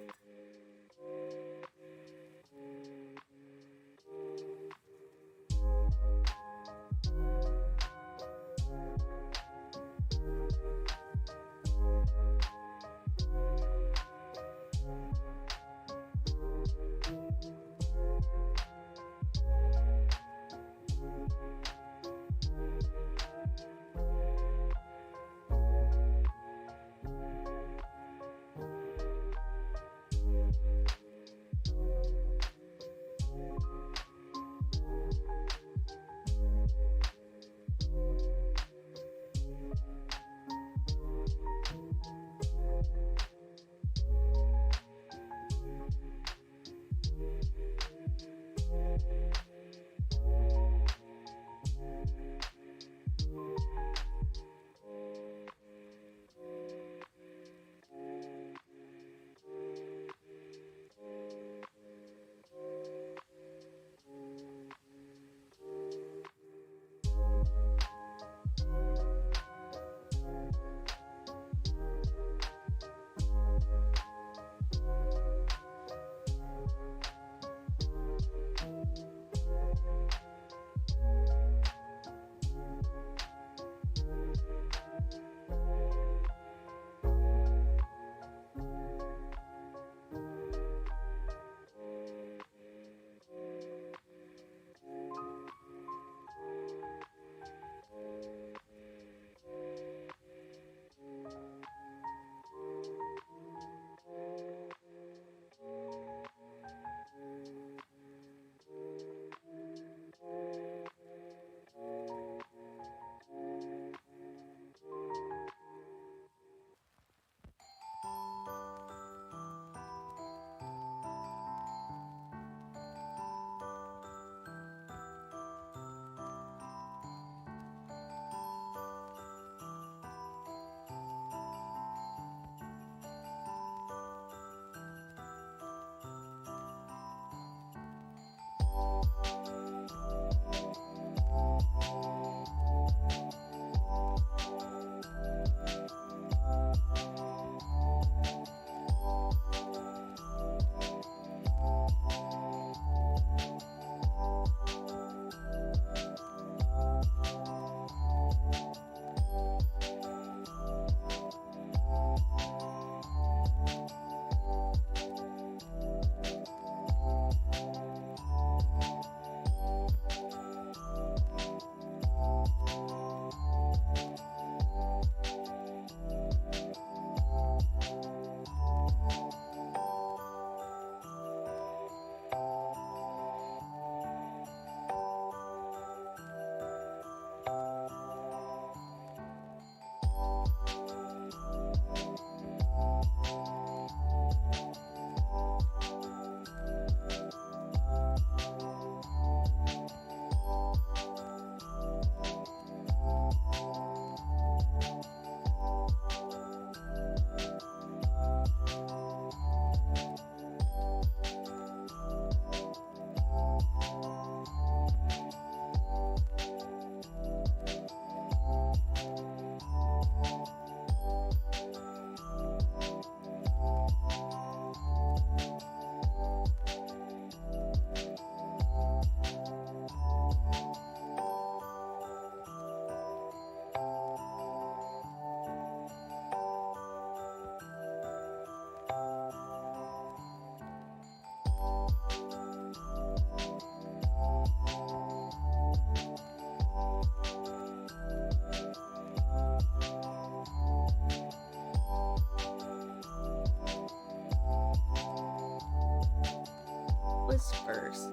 Whispers.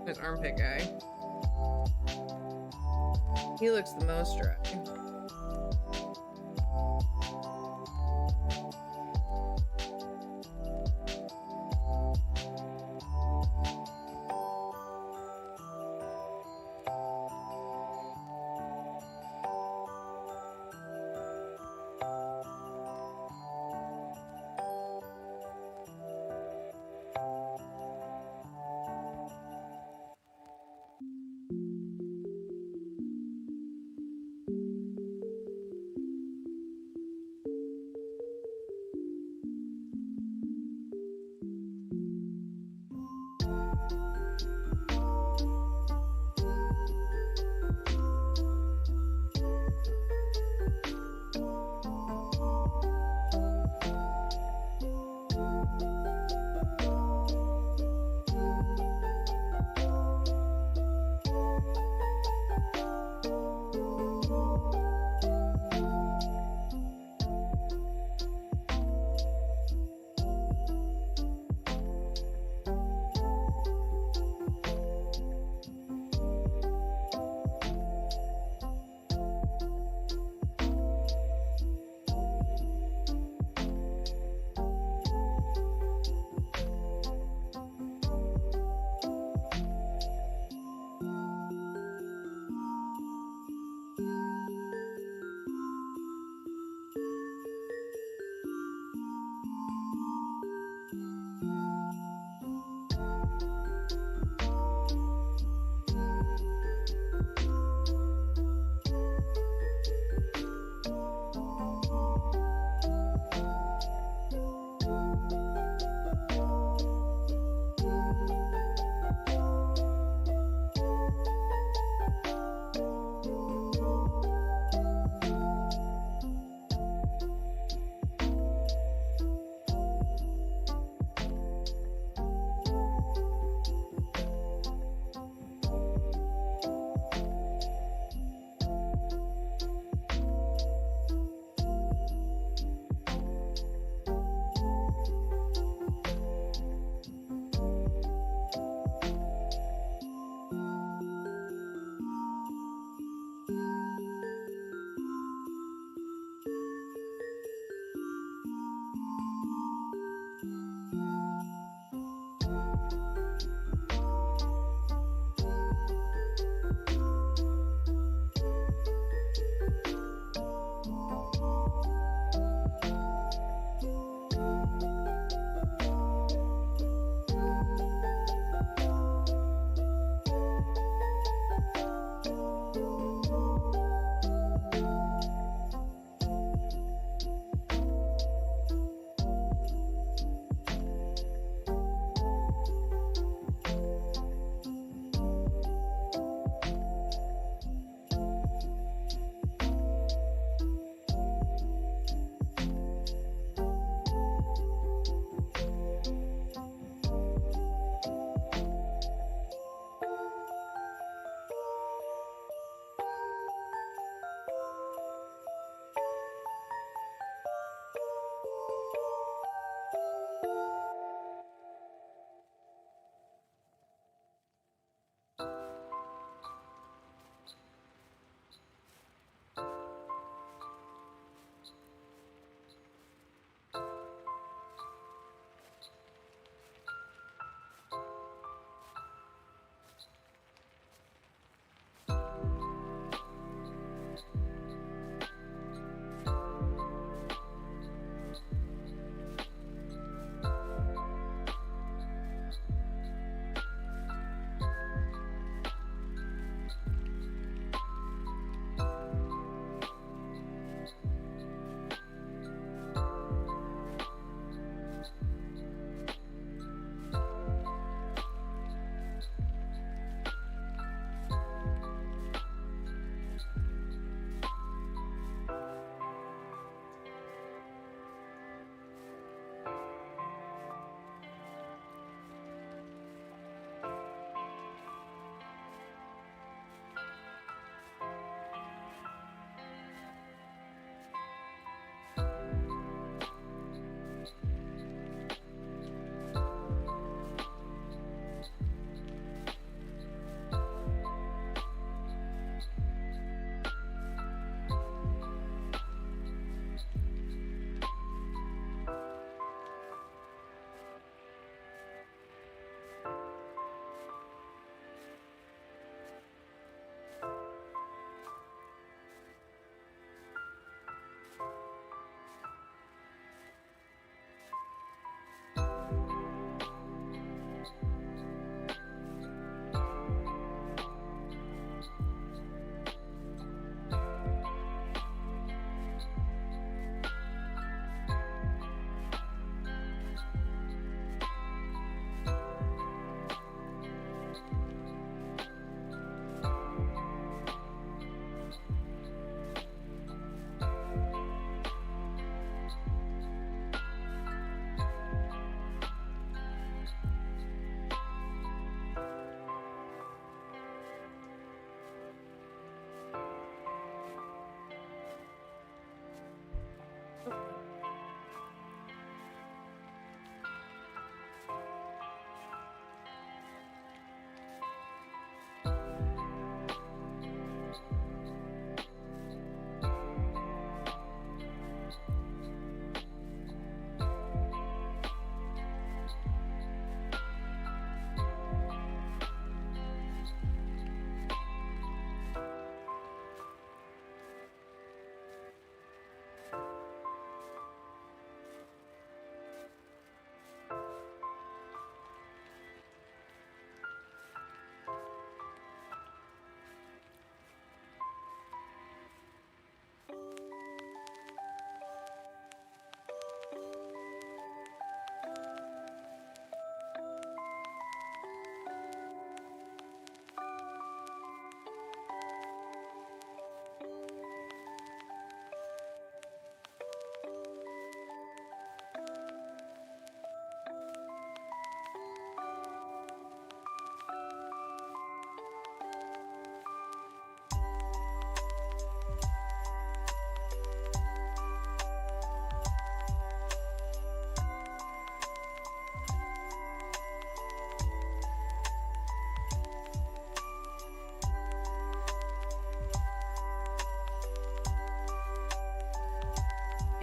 There's armpit guy. He looks the most dry.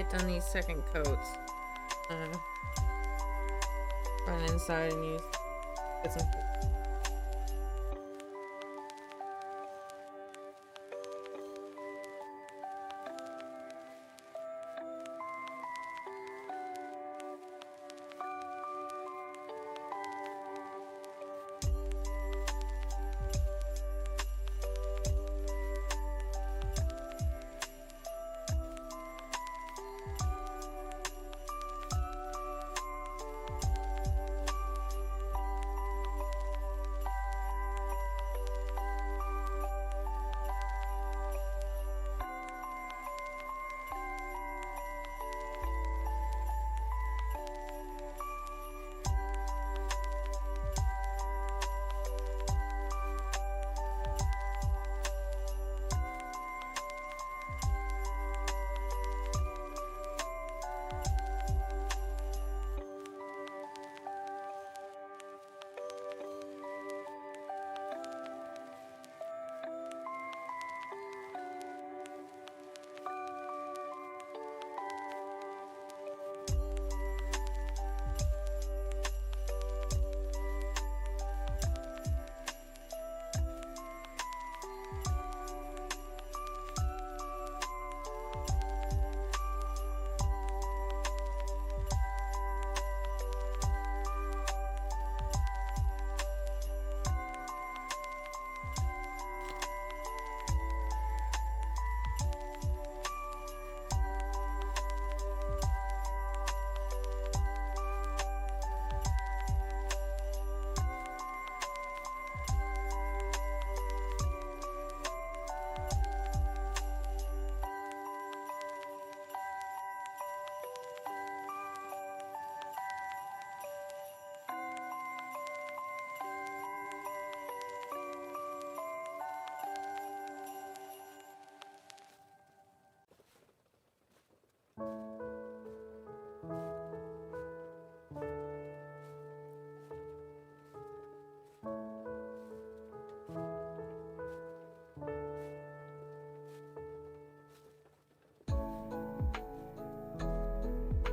get done these second coats. Run inside and get some.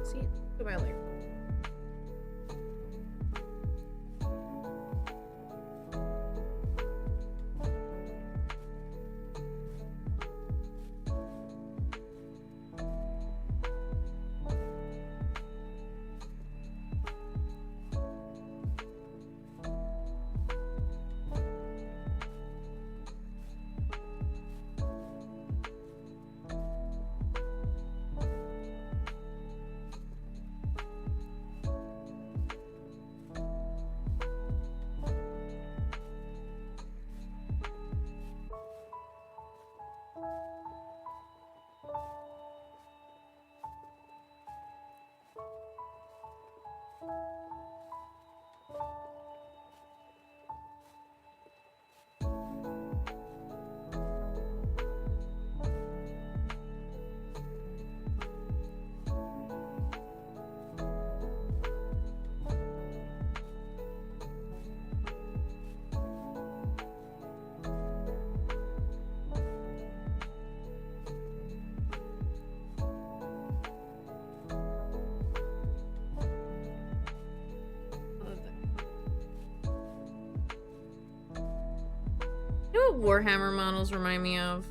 See, goodbye later. You know what Warhammer models remind me of?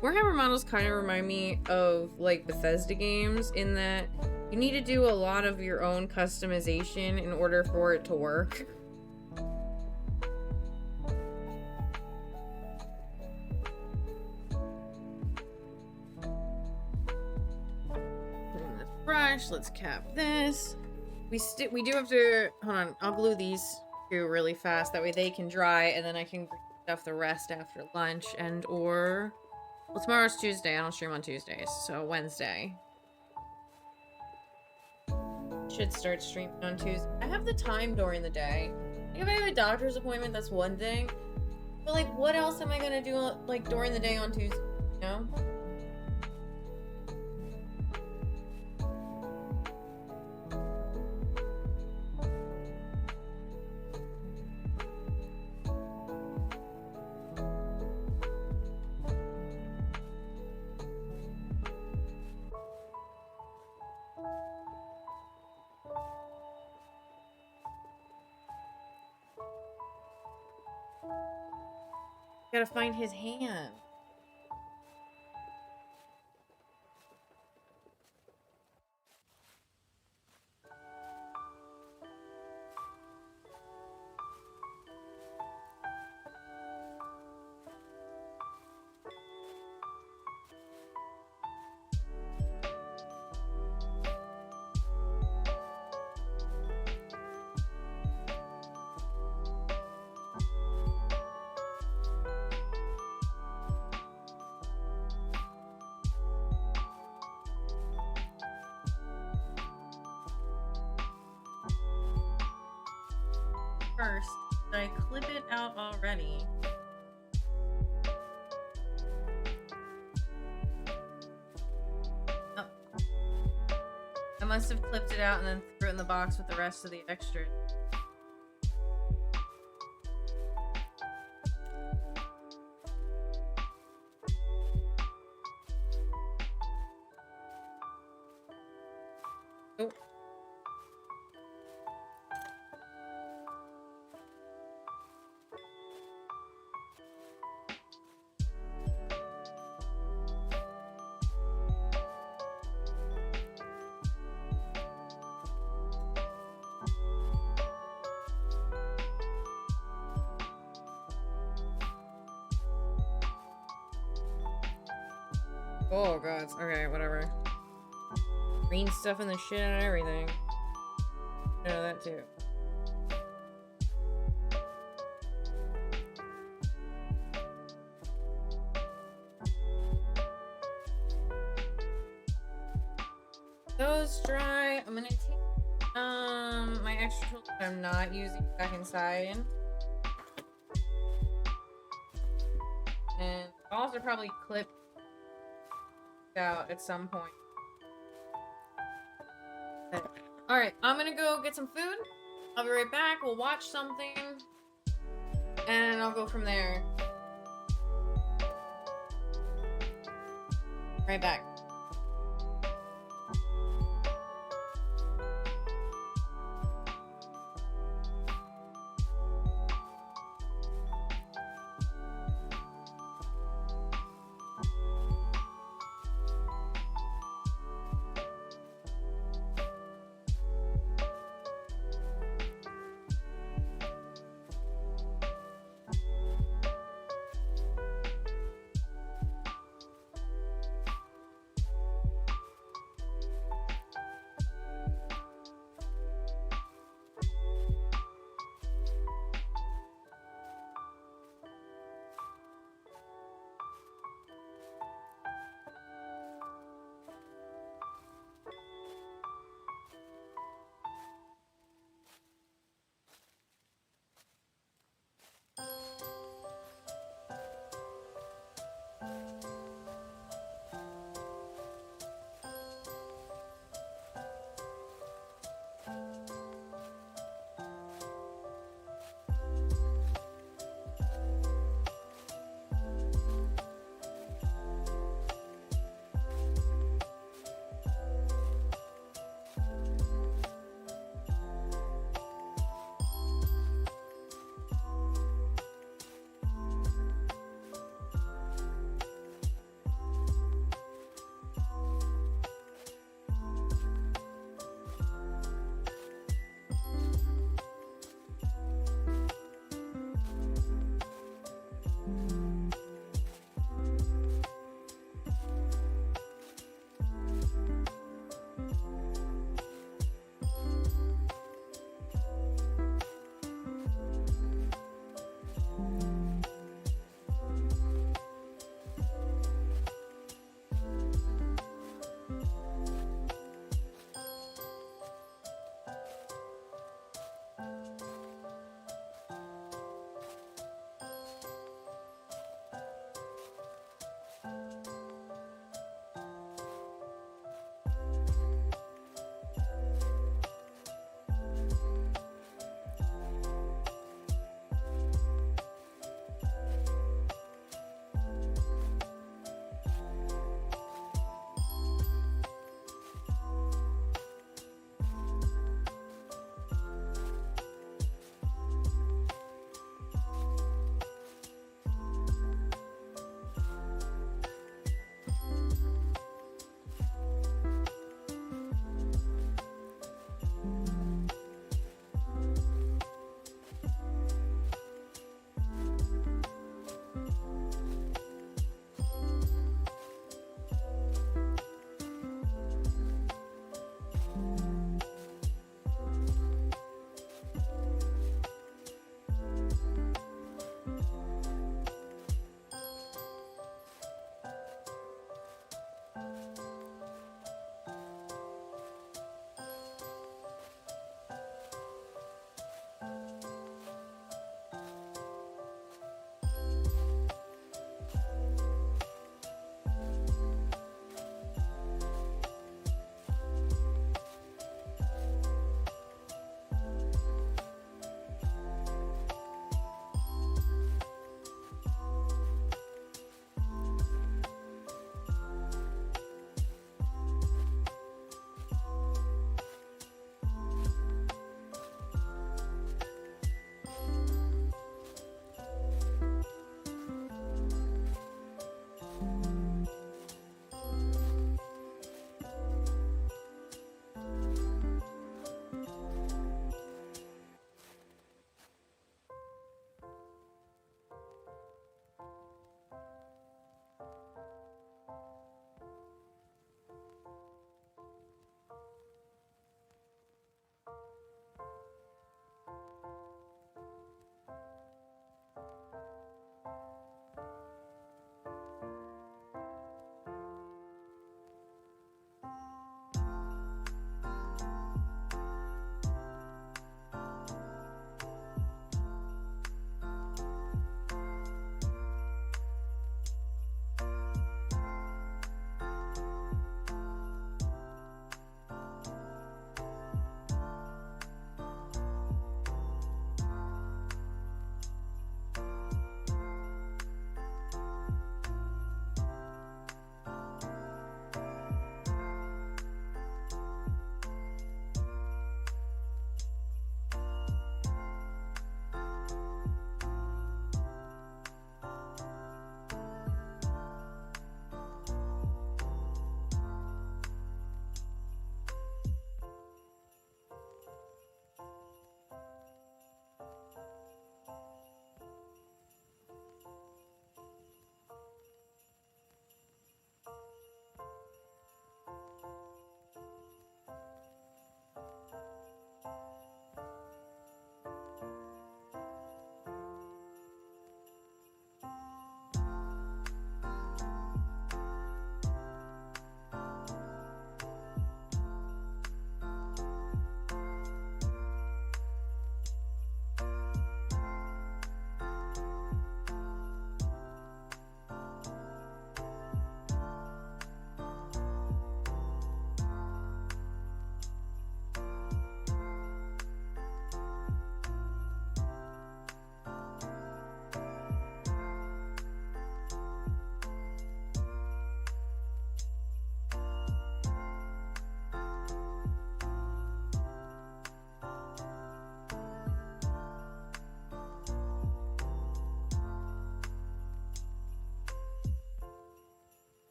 Warhammer models kind of remind me of like Bethesda games in that you need to do a lot of your own customization in order for it to work. This brush, let's cap this. We do have to, hold on, I'll glue these two really fast, that way they can dry and then I can stuff the rest after lunch well, tomorrow's Tuesday, I don't stream on Tuesdays, so Wednesday. Should start streaming on Tuesday. I have the time during the day. Like, if I have a doctor's appointment, that's one thing. But like, what else am I gonna do like during the day on Tuesday, you know? Gotta find his hand. First, did I clip it out already? Oh. I must have clipped it out and then threw it in the box with the rest of the extras. Oh. Oh god. Okay, whatever. Green stuff in the shit and everything. I know that too. Those dry. I'm gonna take my extra tools that I'm not using back inside. And balls are probably clipped out at some point. Okay. Alright, I'm gonna go get some food. I'll be right back. We'll watch something. And I'll go from there. Right back.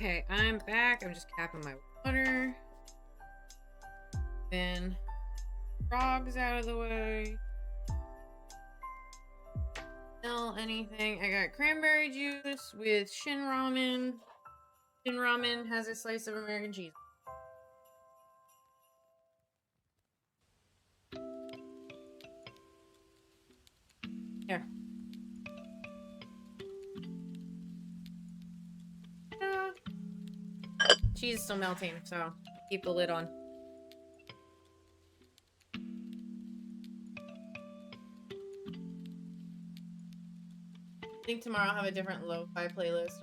Okay, I'm back. I'm just capping my water. Then frogs out of the way. Smell anything. I got cranberry juice with shin ramen. Shin ramen has a slice of American cheese. Here. Cheese is still melting, so keep the lid on. I think tomorrow I'll have a different lo-fi playlist.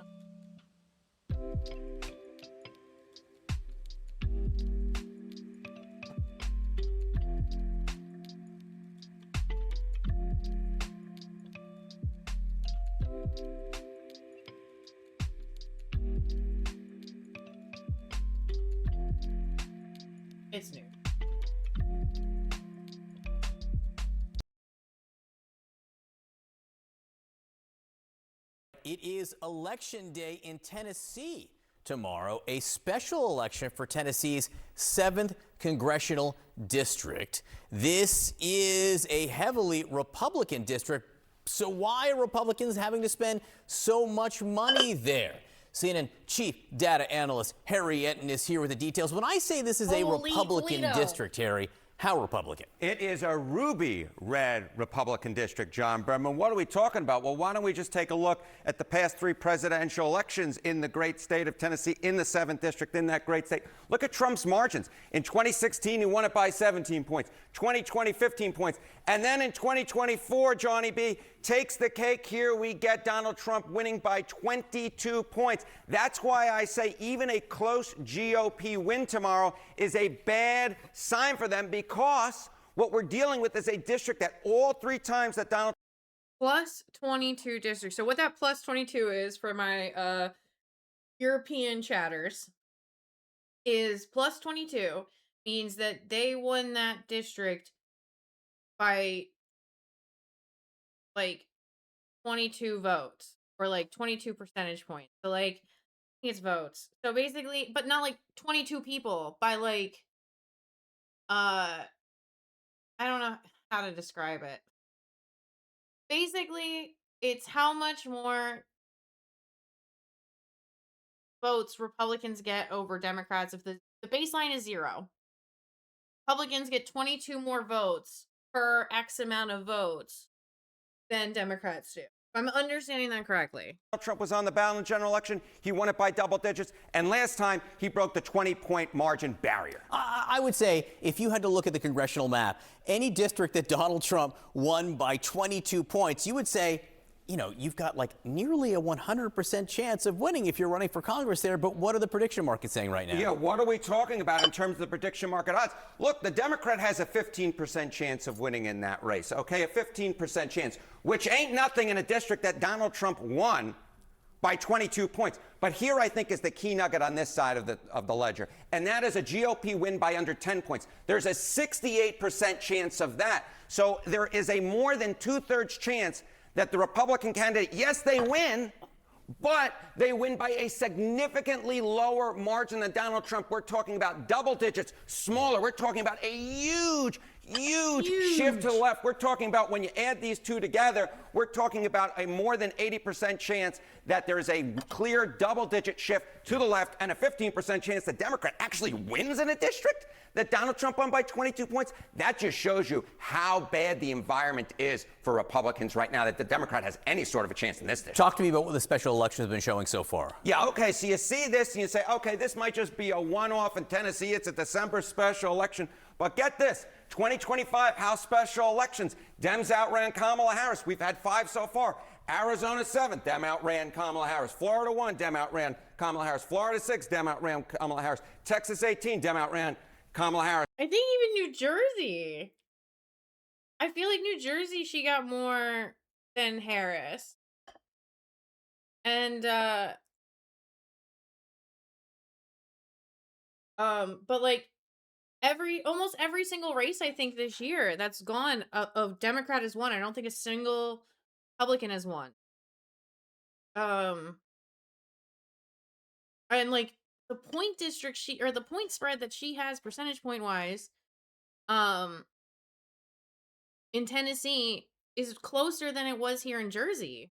It's new. It is Election Day in Tennessee tomorrow, a special election for Tennessee's 7th Congressional District. This is a heavily Republican district, so why are Republicans having to spend so much money there? CNN Chief Data Analyst Harry Etten is here with the details. When I say this is a Republican district, Harry, how Republican? It is a ruby red Republican district, John Berman. What are we talking about? Well, why don't we just take a look at the past 3 presidential elections in the great state of Tennessee, in the 7th district, in that great state. Look at Trump's margins. In 2016, he won it by 17 points. 2020, 15 points. And then in 2024, Johnny B, takes the cake here. We get Donald Trump winning by 22 points. That's why I say even a close GOP win tomorrow is a bad sign for them, because what we're dealing with is a district that all 3 times that Donald Plus 22 districts. So what that plus 22 is for my European chatters is plus 22 means that they won that district by like 22 votes or like 22 percentage points. So like I think it's votes. So basically, but not like 22 people, by like I don't know how to describe it. Basically, it's how much more votes Republicans get over Democrats. If the baseline is 0, Republicans get 22 more votes per X amount of votes than Democrats do. If I'm understanding that correctly. Trump was on the ballot in the general election, he won it by double digits. And last time, he broke the 20-point margin barrier. I would say if you had to look at the congressional map, any district that Donald Trump won by 22 points, you would say, you know, you've got like nearly a 100% chance of winning if you're running for Congress there. But what are the prediction markets saying right now? Yeah, what are we talking about in terms of the prediction market odds? Look, the Democrat has a 15% chance of winning in that race, okay? A 15% chance, which ain't nothing in a district that Donald Trump won by 22 points. But here I think is the key nugget on this side of the ledger, and that is a GOP win by under 10 points. There's a 68% chance of that. So there is a more than 2/3 chance that the Republican candidate, yes, they win, but they win by a significantly lower margin than Donald Trump. We're talking about double digits, smaller. We're talking about a huge shift to the left. We're talking about, when you add these two together, we're talking about a more than 80% chance that there is a clear double-digit shift to the left, and a 15% chance the Democrat actually wins in a district that Donald Trump won by 22 points. That just shows you how bad the environment is for Republicans right now, that the Democrat has any sort of a chance in this district. Talk to me about what the special election has been showing so far. Yeah, okay, so you see this and you say, okay, this might just be a one-off in Tennessee. It's a December special election. But get this, 2025 House special elections. Dems outran Kamala Harris. We've had 5 so far. Arizona 7, Dem outran Kamala Harris. Florida 1, Dem outran Kamala Harris. Florida 6, Dem outran Kamala Harris. Texas 18, Dem outran Kamala Harris. I think even New Jersey. I feel like New Jersey, she got more than Harris. And but like almost every single race I think this year that's gone of Democrat has won. I don't think a single Republican has won. And like the point district the point spread that she has percentage point wise, um, in Tennessee is closer than it was here in Jersey.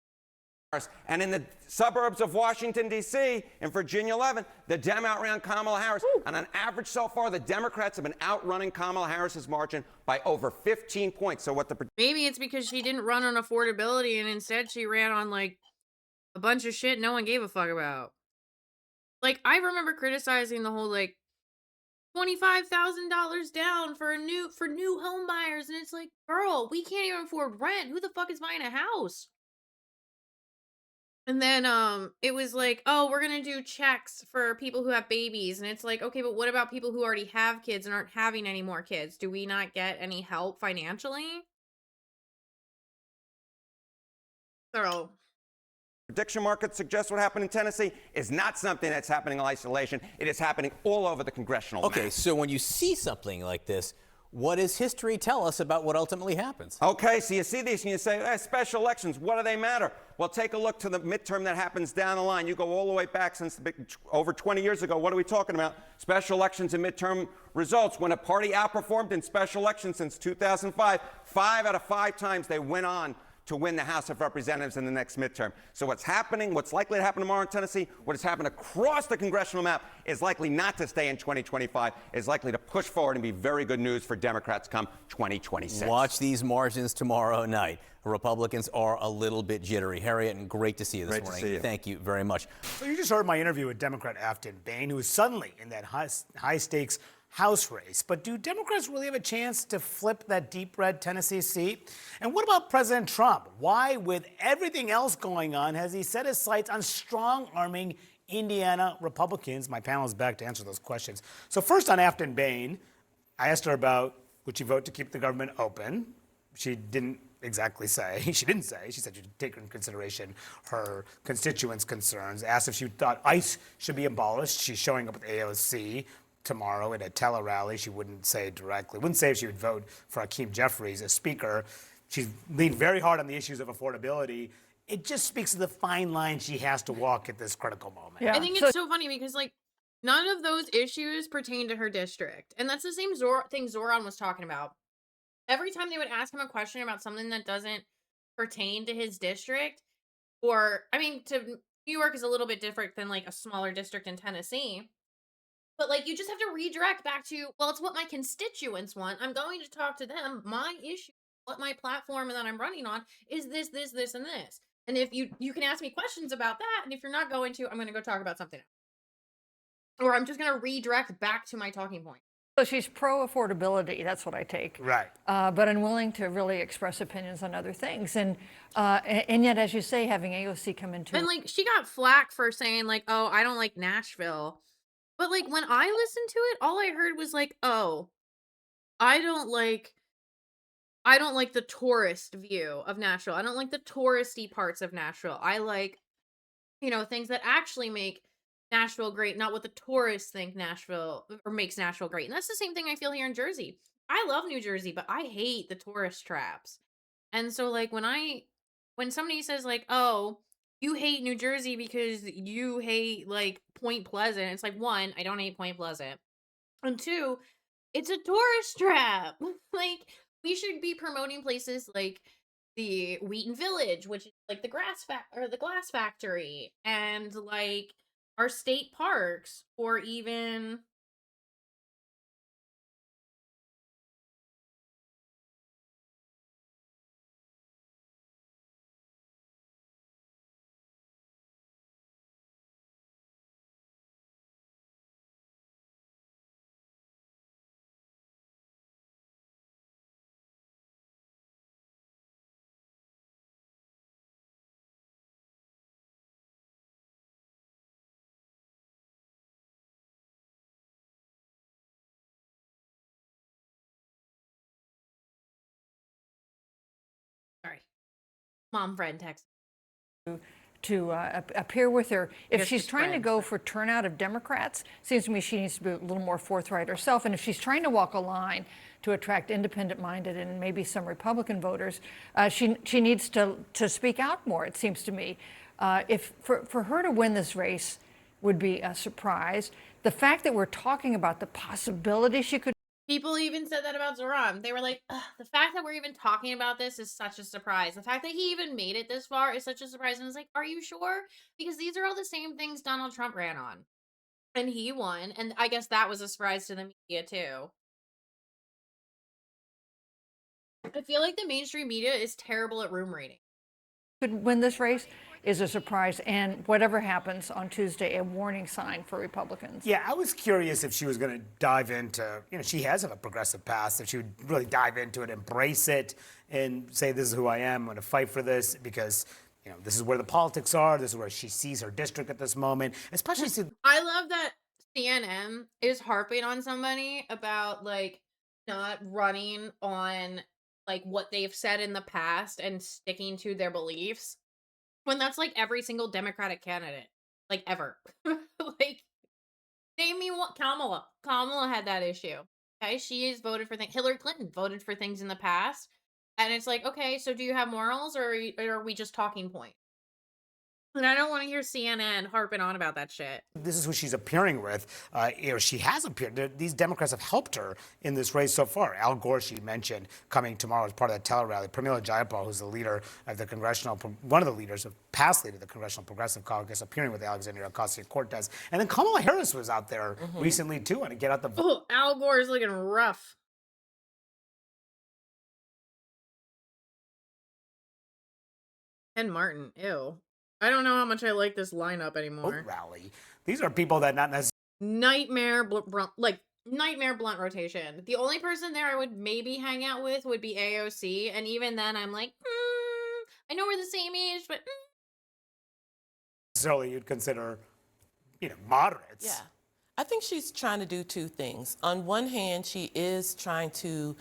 And in the suburbs of Washington, D.C., in Virginia 11, the Dem outran Kamala Harris. Woo. And on average so far, the Democrats have been outrunning Kamala Harris's margin by over 15 points. So what the... Maybe it's because she didn't run on affordability and instead she ran on like a bunch of shit no one gave a fuck about. Like, I remember criticizing the whole like $25,000 down for new home buyers, and it's like, girl, we can't even afford rent. Who the fuck is buying a house? And then it was like, oh, we're gonna do checks for people who have babies, and it's like, okay, but what about people who already have kids and aren't having any more kids? Do we not get any help financially? So Prediction market suggests what happened in Tennessee is not something that's happening in isolation. It is happening all over the congressional map. Okay, so when you see something like this, what does history tell us about what ultimately happens? Okay, so you see these and you say, special elections, what do they matter? Well, take a look to the midterm that happens down the line. You go all the way back since over 20 years ago. What are we talking about? Special elections and midterm results. When a party outperformed in special elections since 2005, 5 out of 5 times they went on to win the House of Representatives in the next midterm. So what's happening, what's likely to happen tomorrow in Tennessee, what has happened across the congressional map is likely not to stay in 2025, is likely to push forward and be very good news for Democrats come 2026. Watch these margins tomorrow night. Republicans are a little bit jittery. Harriet, and great to see you this morning. To see you. Thank you very much. So you just heard my interview with Democrat Afton Bain, who is suddenly in that high-stakes House race. But do Democrats really have a chance to flip that deep red Tennessee seat? And what about President Trump? Why, with everything else going on, has he set his sights on strong-arming Indiana Republicans? My panel is back to answer those questions. So first on Afton Bain, I asked her about would she vote to keep the government open. She didn't exactly say. She didn't say. She said she'd take into consideration her constituents' concerns. Asked if she thought ICE should be abolished. She's showing up with AOC tomorrow at a tele-rally. She wouldn't say directly. Wouldn't say if she would vote for Hakeem Jeffries as speaker. She's leaned very hard on the issues of affordability. It just speaks to the fine line she has to walk at this critical moment. I think it's so funny because like none of those issues pertain to her district. And that's the same thing Zoran was talking about. Every time they would ask him a question about something that doesn't pertain to his district, or, I mean, to New York is a little bit different than like a smaller district in Tennessee. But like you just have to redirect back to, well, it's what my constituents want. I'm going to talk to them. My issue, what my platform that I'm running on is this, this, this, and this. And if you can ask me questions about that, and if you're not going to, I'm going to go talk about something else. Or I'm just going to redirect back to my talking point. So she's pro-affordability, that's what I take. Right. But unwilling to really express opinions on other things. And yet, as you say, having AOC come into it. And like, she got flack for saying like, oh, I don't like Nashville. But like, when I listened to it, all I heard was like, oh, I don't like the tourist view of Nashville. I don't like the touristy parts of Nashville. I like, things that actually make Nashville great, not what the tourists think Nashville or makes Nashville great. And that's the same thing I feel here in Jersey. I love New Jersey, but I hate the tourist traps. And so like when somebody says like, "Oh, you hate New Jersey because you hate like Point Pleasant," it's like, one, I don't hate Point Pleasant, and two, it's a tourist trap. Like we should be promoting places like the Wheaton Village, which is like the glass factory, and like our state parks, or even sorry, mom friend text. To appear with her. If Guess she's she's trying to friends. go for turnout of Democrats, seems to me she needs to be a little more forthright herself. And if she's trying to walk a line to attract independent-minded and maybe some Republican voters, she needs to speak out more, it seems to me. If for her to win this race, would be a surprise. The fact that we're talking about the possibility she could. People even said that about Zoran. They were like, "Ugh, the fact that we're even talking about this is such a surprise. The fact that he even made it this far is such a surprise." And it's like, are you sure? Because these are all the same things Donald Trump ran on. And he won. And I guess that was a surprise to the media, too. I feel like the mainstream media is terrible at room rating. Could win this race is a surprise, and whatever happens on Tuesday, a warning sign for Republicans. Yeah, I was curious if she was going to dive into, she has a progressive past, if she would really dive into it, embrace it, and say, this is who I am, I'm going to fight for this, because, this is where the politics are, this is where she sees her district at this moment, especially since. I love that CNN is harping on somebody about, like, not running on, like, what they've said in the past and sticking to their beliefs. When that's like every single Democratic candidate, like ever. Like, name me what. Kamala had that issue. Okay, she has voted for things. Hillary Clinton voted for things in the past, and it's like, okay, so do you have morals, or are we just talking points? And I don't want to hear CNN harping on about that shit. This is who she's appearing with. She has appeared. These Democrats have helped her in this race so far. Al Gore, she mentioned, coming tomorrow as part of that tele-rally. Pramila Jayapal, who's the leader of the one of the leaders, past leader of the Congressional Progressive Caucus, appearing with Alexandria Ocasio-Cortez. And then Kamala Harris was out there recently, too, and to get out the vote. Oh, Al Gore is looking rough. Ken Martin, ew. I don't know how much I like this lineup anymore. Rally. These are people that not necessarily. Nightmare blunt rotation. The only person there I would maybe hang out with would be AOC, and even then I'm like, I know we're the same age, but necessarily you'd consider, moderates. Yeah. I think she's trying to do two things. On one hand, she is trying to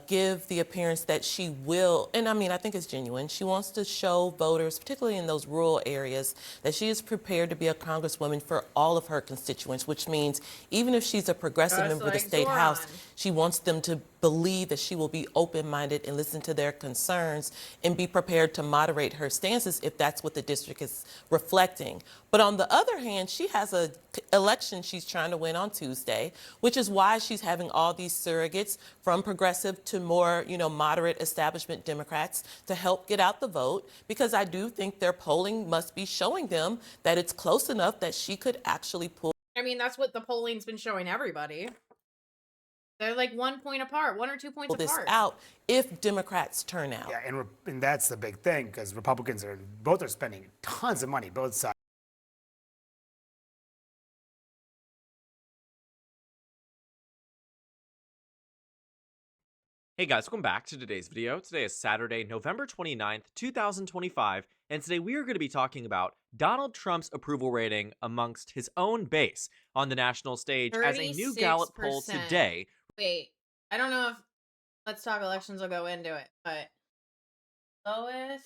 give the appearance that she will, and I mean, I think it's genuine. She wants to show voters, particularly in those rural areas, that she is prepared to be a congresswoman for all of her constituents, which means even if she's a progressive member of the state house, she wants them to believe that she will be open-minded and listen to their concerns and be prepared to moderate her stances if that's what the district is reflecting. But on the other hand, she has an election she's trying to win on Tuesday, which is why she's having all these surrogates from progressive to more, moderate establishment Democrats to help get out the vote, because I do think their polling must be showing them that it's close enough that she could actually pull. I mean, that's what the polling's been showing everybody. They're like 1 point apart, 1 or 2 points this apart. Out if Democrats turn out. Yeah, and that's the big thing, because Republicans both are spending tons of money, both sides. Hey guys, welcome back to today's video. Today is Saturday, November 29th, 2025, and today we are going to be talking about Donald Trump's approval rating amongst his own base on the national stage as a new Gallup poll 36%. today. Wait, I don't know if Let's Talk Elections will go into it, but Lois.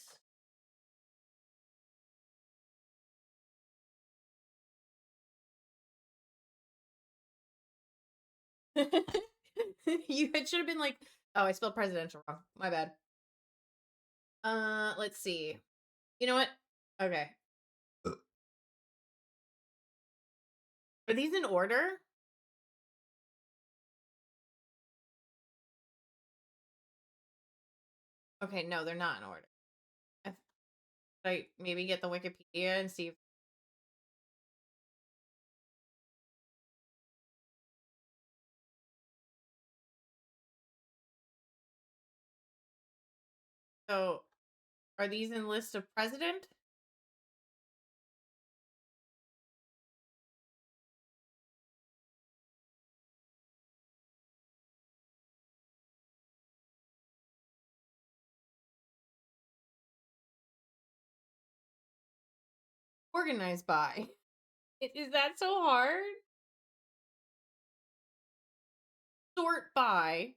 It should have been like, oh, I spelled presidential wrong. My bad. Let's see. You know what? Okay. Are these in order? Okay, no, they're not in order. Should I maybe get the Wikipedia and see if so are these in list of president? Organized by. Is that so hard? Sort by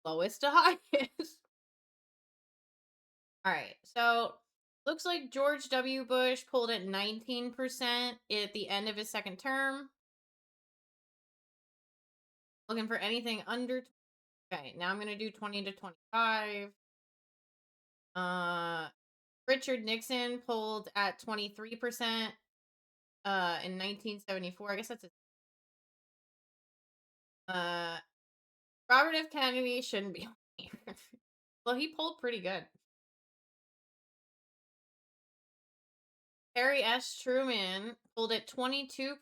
lowest to highest. All right, so looks like George W. Bush pulled at 19% at the end of his second term. Looking for anything under. Okay, now I'm gonna do 20 to 25. Richard Nixon pulled at 23%. in 1974. I guess that's Robert F. Kennedy shouldn't be. Well, he polled pretty good. Harry S. Truman polled at 22%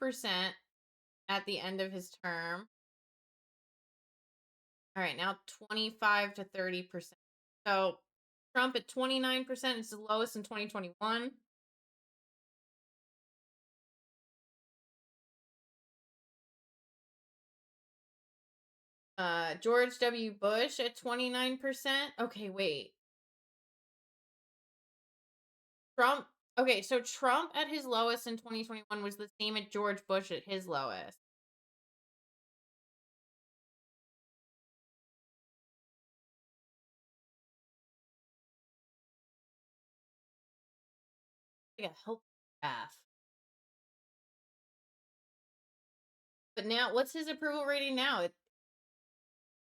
at the end of his term. All right, now 25 to 30%. So Trump at 29% is the lowest in 2021. George W. Bush at 29%. Okay, wait. Trump. Okay, so Trump at his lowest in 2021 was the same as George Bush at his lowest. Like a help graph. But now, what's his approval rating now? It's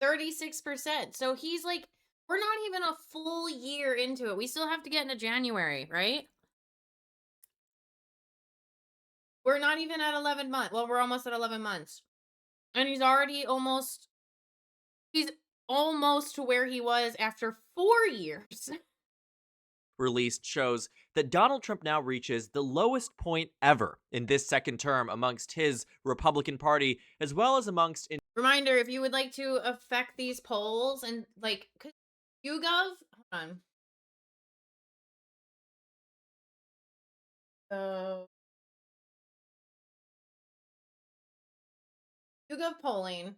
36%. So he's like, we're not even a full year into it. We still have to get into January, right? We're not even at 11 months. Well, we're almost at 11 months. And he's almost to where he was after 4 years. Released shows that Donald Trump now reaches the lowest point ever in this second term amongst his Republican Party, as well as amongst... Reminder, if you would like to affect these polls and like YouGov, hold on. So YouGov polling.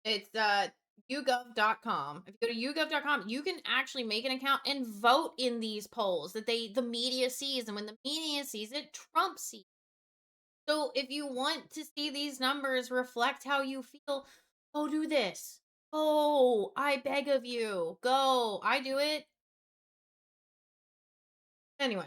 It's YouGov.com. If you go to YouGov.com, you can actually make an account and vote in these polls that the media sees, and when the media sees it, Trump sees. So if you want to see these numbers reflect how you feel, go do this. Oh, I beg of you. Go. I do it. Anyway.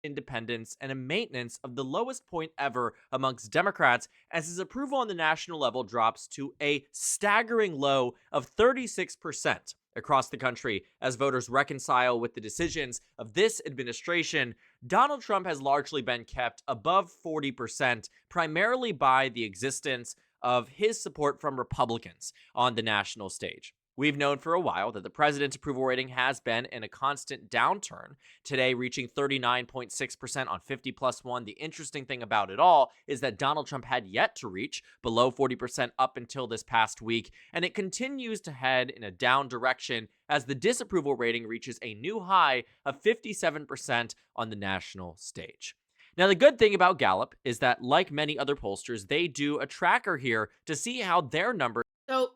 Independence and a maintenance of the lowest point ever amongst Democrats as his approval on the national level drops to a staggering low of 36% across the country as voters reconcile with the decisions of this administration. Donald Trump has largely been kept above 40%, primarily by the existence of his support from Republicans on the national stage. We've known for a while that the president's approval rating has been in a constant downturn, today reaching 39.6% on 50+1. The interesting thing about it all is that Donald Trump had yet to reach below 40% up until this past week, and it continues to head in a down direction as the disapproval rating reaches a new high of 57% on the national stage. Now, the good thing about Gallup is that, like many other pollsters, they do a tracker here to see how their numbers... So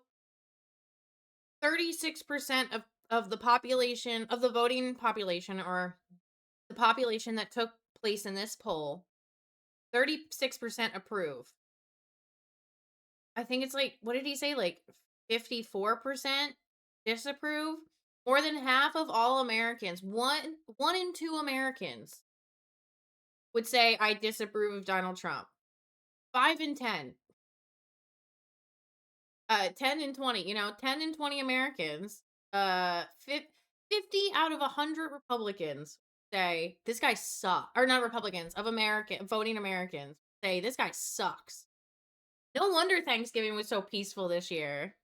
36% of the population, of the voting population, or the population that took place in this poll, 36% approve. I think it's like, what did he say? Like 54% disapprove? More than half of all Americans, one in two Americans would say, I disapprove of Donald Trump. 5 in 10. 10 and 20, 10 and 20 Americans, 50 out of 100 Republicans say this guy sucks, or not Republicans, of voting Americans say this guy sucks. No wonder Thanksgiving was so peaceful this year.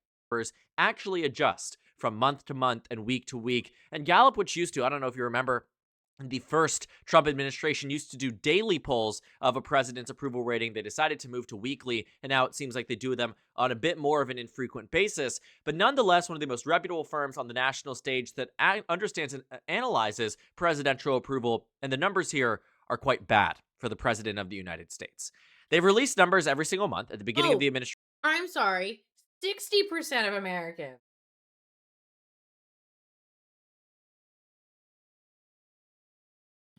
Actually adjust from month to month and week to week. And Gallup, which used to, I don't know if you remember, the first Trump administration used to do daily polls of a president's approval rating. They decided to move to weekly, and now it seems like they do them on a bit more of an infrequent basis. But nonetheless, one of the most reputable firms on the national stage that understands and analyzes presidential approval, and the numbers here are quite bad for the president of the United States. They've released numbers every single month at the beginning of the administration. I'm sorry, 60% of Americans.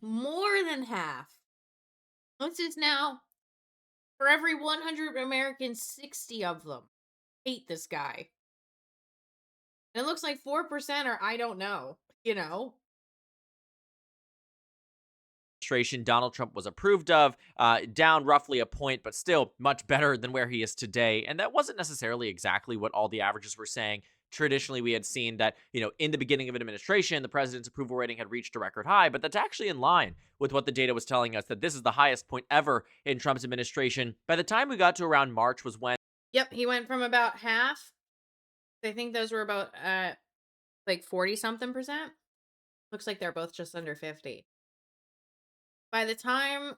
More than half. This is now, for every 100 Americans, 60 of them hate this guy. And it looks like 4% are, I don't know, Donald Trump was approved of, down roughly a point, but still much better than where he is today. And that wasn't necessarily exactly what all the averages were saying. traditionally we had seen that, in the beginning of an administration, the president's approval rating had reached a record high, but that's actually in line with what the data was telling us, that this is the highest point ever in Trump's administration. By the time we got to around March was when Yep, he went from about half. I think those were about like 40 something percent. Looks like they're both just under 50. By the time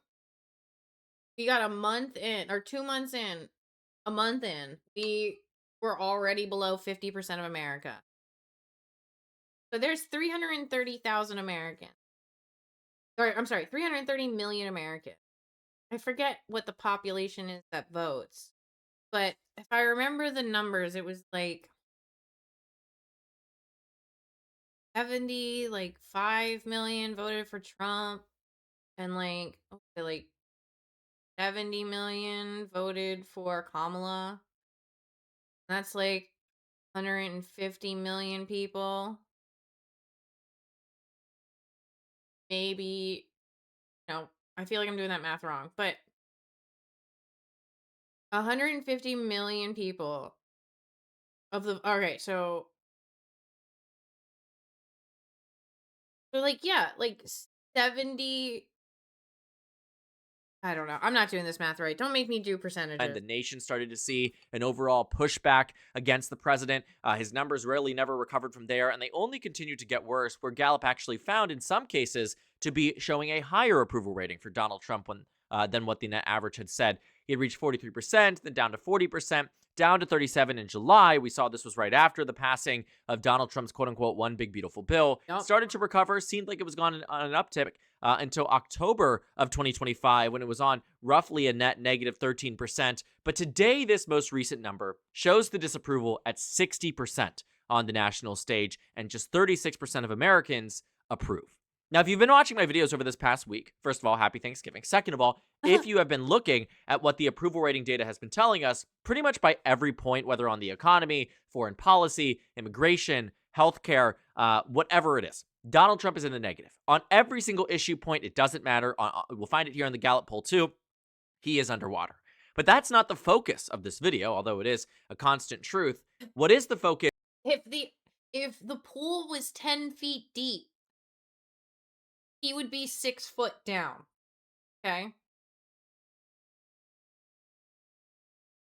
we got a month in, or 2 months in, a month in, we were already below 50% of America. So there's 330,000 Americans. Or, I'm sorry, 330 million Americans. I forget what the population is that votes. But if I remember the numbers, it was like 5 million voted for Trump, and like 70 million voted for Kamala. That's like 150 million people. Maybe, no, I feel like I'm doing that math wrong, but 150 million people of the, okay, so like, yeah, like 70, I don't know. I'm not doing this math right. Don't make me do percentages. the nation started to see an overall pushback against the president. His numbers rarely never recovered from there, and they only continued to get worse, where Gallup actually found, in some cases, to be showing a higher approval rating for Donald Trump than what the net average had said. He had reached 43%, then down to 40%, down to 37% in July. We saw this was right after the passing of Donald Trump's quote-unquote one big beautiful bill. Yep. Started to recover, seemed like it was gone on an uptick until October of 2025, when it was on roughly a net negative 13%. But today, this most recent number shows the disapproval at 60% on the national stage, and just 36% of Americans approve. Now, if you've been watching my videos over this past week, first of all, happy Thanksgiving. Second of all, if you have been looking at what the approval rating data has been telling us, pretty much by every point, whether on the economy, foreign policy, immigration, healthcare, whatever it is, Donald Trump is in the negative. On every single issue point, it doesn't matter. We'll find it here in the Gallup poll too. He is underwater. But that's not the focus of this video, although it is a constant truth. What is the focus? If the pool was 10 feet deep, he would be 6 foot down. Okay?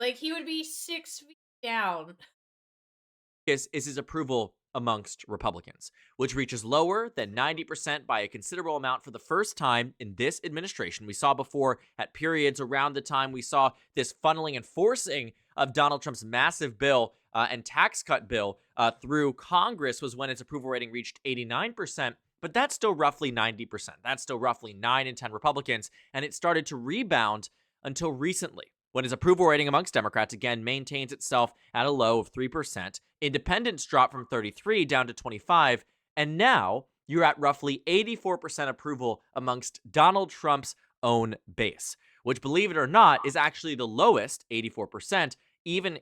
Like, he would be 6 feet down. Is his approval amongst Republicans, which reaches lower than 90% by a considerable amount for the first time in this administration. We saw before at periods around the time we saw this funneling and forcing of Donald Trump's massive bill and tax cut bill through Congress was when its approval rating reached 89%. But that's still roughly 90%. That's still roughly 9 in 10 Republicans. And it started to rebound until recently, when his approval rating amongst Democrats again maintains itself at a low of 3%. Independents dropped from 33 down to 25. And now you're at roughly 84% approval amongst Donald Trump's own base, which, believe it or not, is actually the lowest, 84%, even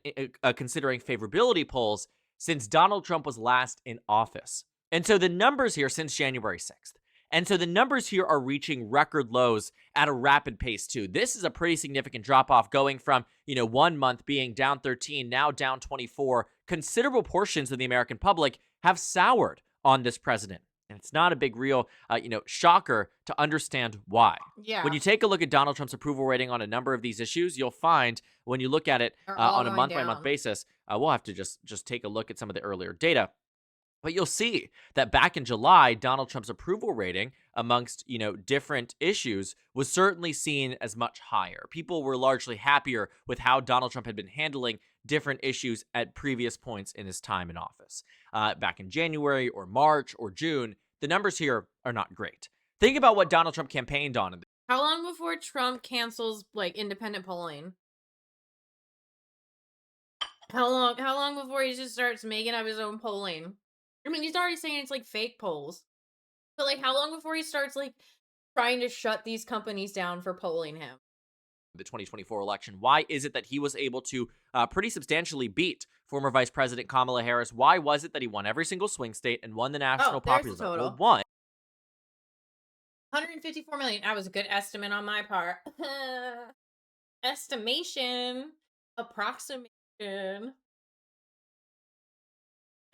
considering favorability polls, since Donald Trump was last in office. And so the numbers here since January 6th. And so the numbers here are reaching record lows at a rapid pace too. This is a pretty significant drop off, going from, 1 month being down 13, now down 24. Considerable portions of the American public have soured on this president. And it's not a big real, shocker to understand why. Yeah. When you take a look at Donald Trump's approval rating on a number of these issues, you'll find when you look at it on a month-by-month basis, we'll have to just take a look at some of the earlier data. But you'll see that back in July, Donald Trump's approval rating amongst, different issues was certainly seen as much higher. People were largely happier with how Donald Trump had been handling different issues at previous points in his time in office. Back in January or March or June, the numbers here are not great. Think about what Donald Trump campaigned on. How long before Trump cancels, independent polling? How long before he just starts making up his own polling? I mean, he's already saying it's fake polls. But how long before he starts trying to shut these companies down for polling him? The 2024 election. Why is it that he was able to pretty substantially beat former Vice President Kamala Harris? Why was it that he won every single swing state and won the national popular vote? Well, one, 154 million. That was a good estimate on my part. Estimation. Approximation.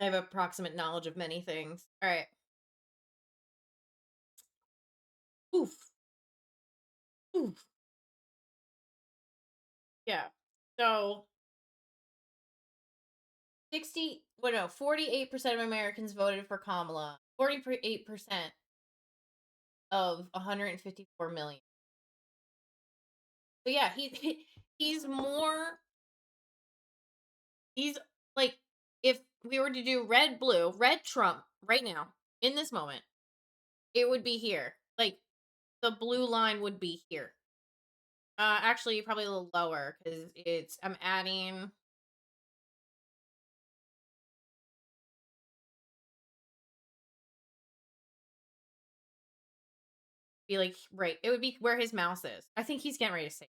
I have approximate knowledge of many things. All right. Oof. Oof. Yeah. So 48% of Americans voted for Kamala. 48% of 154 million. So yeah, he's more. He's like, if we were to do red Trump right now in this moment, it would be here. Like the blue line would be here. Actually, probably a little lower because I'm adding. Be like right. It would be where his mouse is. I think he's getting ready to say.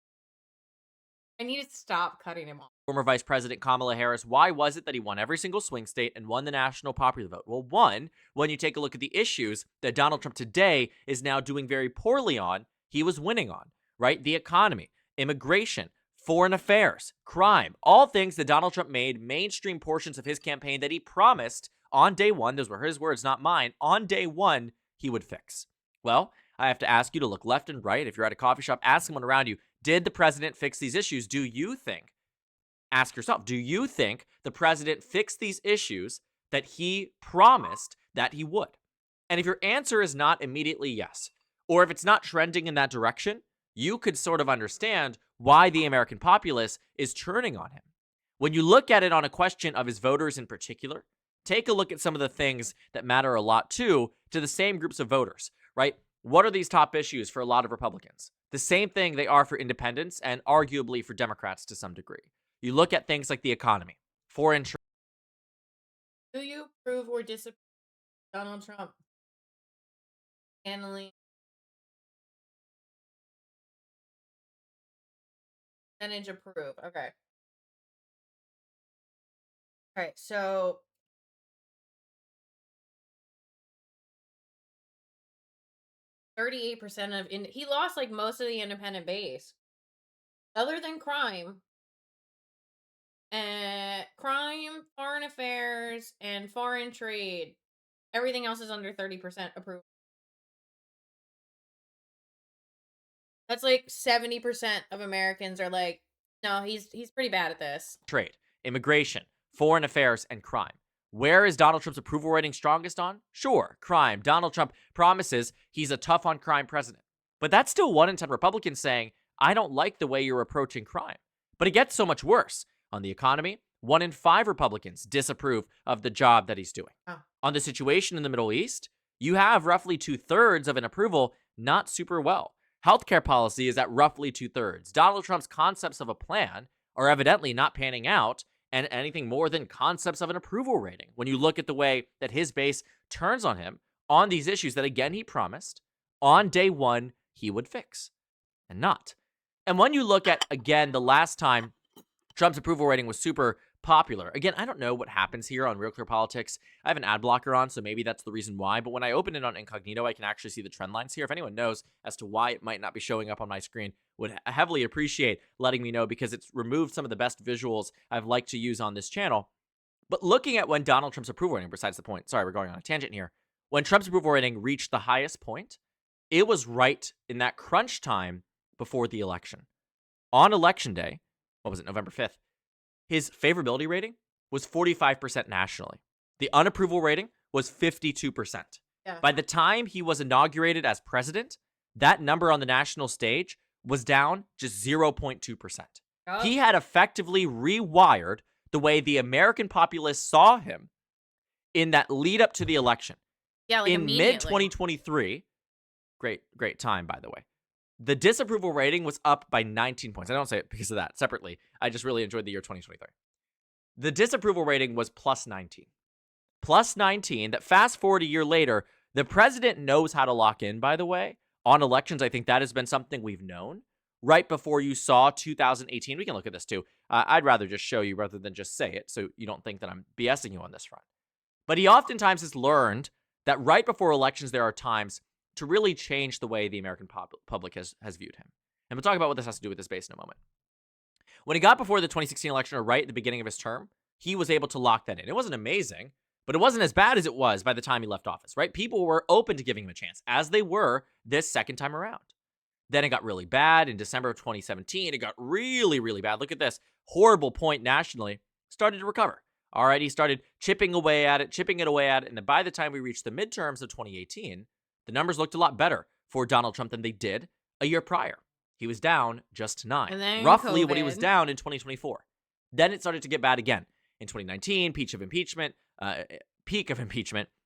I need to stop cutting him off. Former Vice President Kamala Harris, why was it that he won every single swing state and won the national popular vote? Well, one, when you take a look at the issues that Donald Trump today is now doing very poorly on, he was winning on, right? The economy, immigration, foreign affairs, crime, all things that Donald Trump made mainstream portions of his campaign that he promised on day one, those were his words, not mine, on day one, he would fix. Well, I have to ask you to look left and right. If you're at a coffee shop, ask someone around you, did the president fix these issues? Do you think? Ask yourself, do you think the president fixed these issues that he promised that he would? And if your answer is not immediately yes, or if it's not trending in that direction, you could sort of understand why the American populace is turning on him. When you look at it on a question of his voters in particular, take a look at some of the things that matter a lot too to the same groups of voters, right? What are these top issues for a lot of Republicans? The same thing they are for independents and arguably for Democrats to some degree. You look at things like the economy, foreign trade. Do you approve or disapprove Donald Trump handling percentage approve? Okay. All right. So 38% of he lost like most of the independent base, other than crime. Crime, foreign affairs, and foreign trade. Everything else is under 30% approval. That's like 70% of Americans are like, no, he's pretty bad at this. Trade, immigration, foreign affairs, and crime. Where is Donald Trump's approval rating strongest on? Sure, crime. Donald Trump promises he's a tough on crime president. But that's still 1 in 10 Republicans saying, I don't like the way you're approaching crime. But it gets so much worse. On the economy, 1 in 5 Republicans disapprove of the job that he's doing. Oh. On the situation in the Middle East, you have roughly 2/3 of an approval, not super well. Healthcare policy is at roughly 2/3. Donald Trump's concepts of a plan are evidently not panning out, and anything more than concepts of an approval rating when you look at the way that his base turns on him on these issues that, again, he promised on day one he would fix, and not. And when you look at, again, the last time Trump's approval rating was super popular. Again, I don't know what happens here on Real Clear Politics. I have an ad blocker on, so maybe that's the reason why. But when I open it on incognito, I can actually see the trend lines here. If anyone knows as to why it might not be showing up on my screen, would heavily appreciate letting me know, because it's removed some of the best visuals I've liked to use on this channel. But looking at when Donald Trump's approval rating, besides the point, sorry, we're going on a tangent here. When Trump's approval rating reached the highest point, it was right in that crunch time before the election. On election day, what was it, November 5th, his favorability rating was 45% nationally. The unapproval rating was 52%. Yeah. By the time he was inaugurated as president, that number on the national stage was down just 0.2%. Oh. He had effectively rewired the way the American populace saw him in that lead up to the election. Yeah, like in immediately. mid-2023, great time, by the way, the disapproval rating was up by 19 points. I don't say it because of that separately. I just really enjoyed the year 2023. The disapproval rating was plus 19. Plus 19, that fast forward a year later, the president knows how to lock in, by the way. On elections, I think that has been something we've known. Right before you saw 2018, we can look at this too. I'd rather just show you rather than just say it, so you don't think that I'm BSing you on this front. But he oftentimes has learned that right before elections, there are times to really change the way the American public has viewed him. And we'll talk about what this has to do with his base in a moment. When he got before the 2016 election, or right at the beginning of his term, he was able to lock that in. It wasn't amazing, But it wasn't as bad as it was by the time he left office, right? People were open to giving him a chance, as they were this second time around. Then it got really bad. In December of 2017, it got really, really bad. Look at this. Horrible point nationally. Started to recover. All right, he started chipping away at it, and then by the time we reached the midterms of 2018, the numbers looked a lot better for Donald Trump than they did a year prior. He was down just 9, And then roughly what he was COVID. down in 2024. Then it started to get bad again. In 2019, peak of impeachment,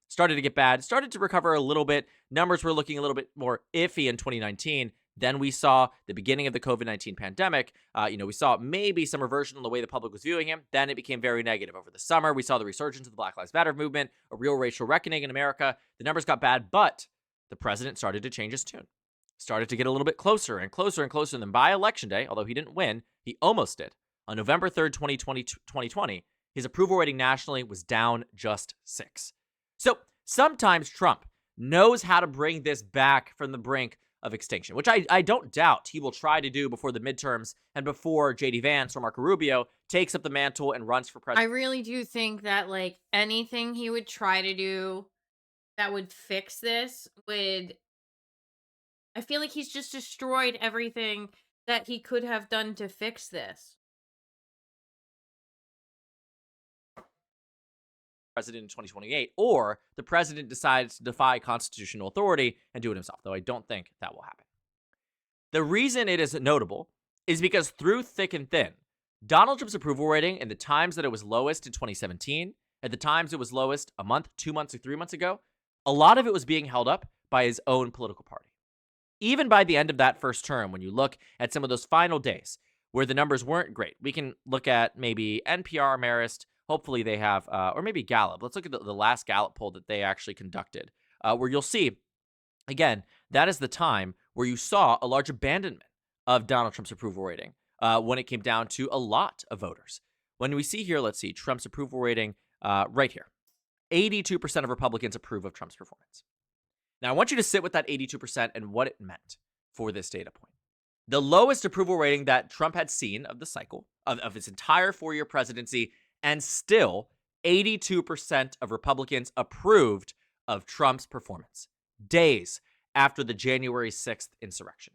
started to get bad, started to recover a little bit. Numbers were looking a little bit more iffy in 2019. Then we saw the beginning of the COVID-19 pandemic. We saw maybe some reversion in the way the public was viewing him. Then it became very negative. Over the summer, we saw the resurgence of the Black Lives Matter movement, a real racial reckoning in America. The numbers got bad, but the president started to change his tune. Started to get a little bit closer and closer and closer. And then by Election Day, although he didn't win, he almost did. On November 3rd, 2020, his approval rating nationally was down just 6. So sometimes Trump knows how to bring this back from the brink of extinction, which I don't doubt he will try to do before the midterms and before J.D. Vance or Marco Rubio takes up the mantle and runs for I president. really do think that like anything he would try to do that would fix this would. I feel like he's just destroyed everything that he could have done to fix this. President in 2028, or the president decides to defy constitutional authority and do it himself, though I don't think that will happen. The reason it is notable is because through thick and thin, Donald Trump's approval rating in the times that it was lowest in 2017, at the times it was lowest a month, 2 months, or 3 months ago, a lot of it was being held up by his own political party. Even by the end of that first term, when you look at some of those final days where the numbers weren't great, we can look at maybe NPR, Marist, hopefully they have, or maybe Gallup. Let's look at the last Gallup poll that they actually conducted, where you'll see, again, that is the time where you saw a large abandonment of Donald Trump's approval rating when it came down to a lot of voters. When we see here, let's see, Trump's approval rating right here. 82% of Republicans approve of Trump's performance. Now, I want you to sit with that 82% and what it meant for this data point. The lowest approval rating that Trump had seen of the cycle, of his entire 4-year presidency, and still 82% of Republicans approved of Trump's performance, days after the January 6th insurrection.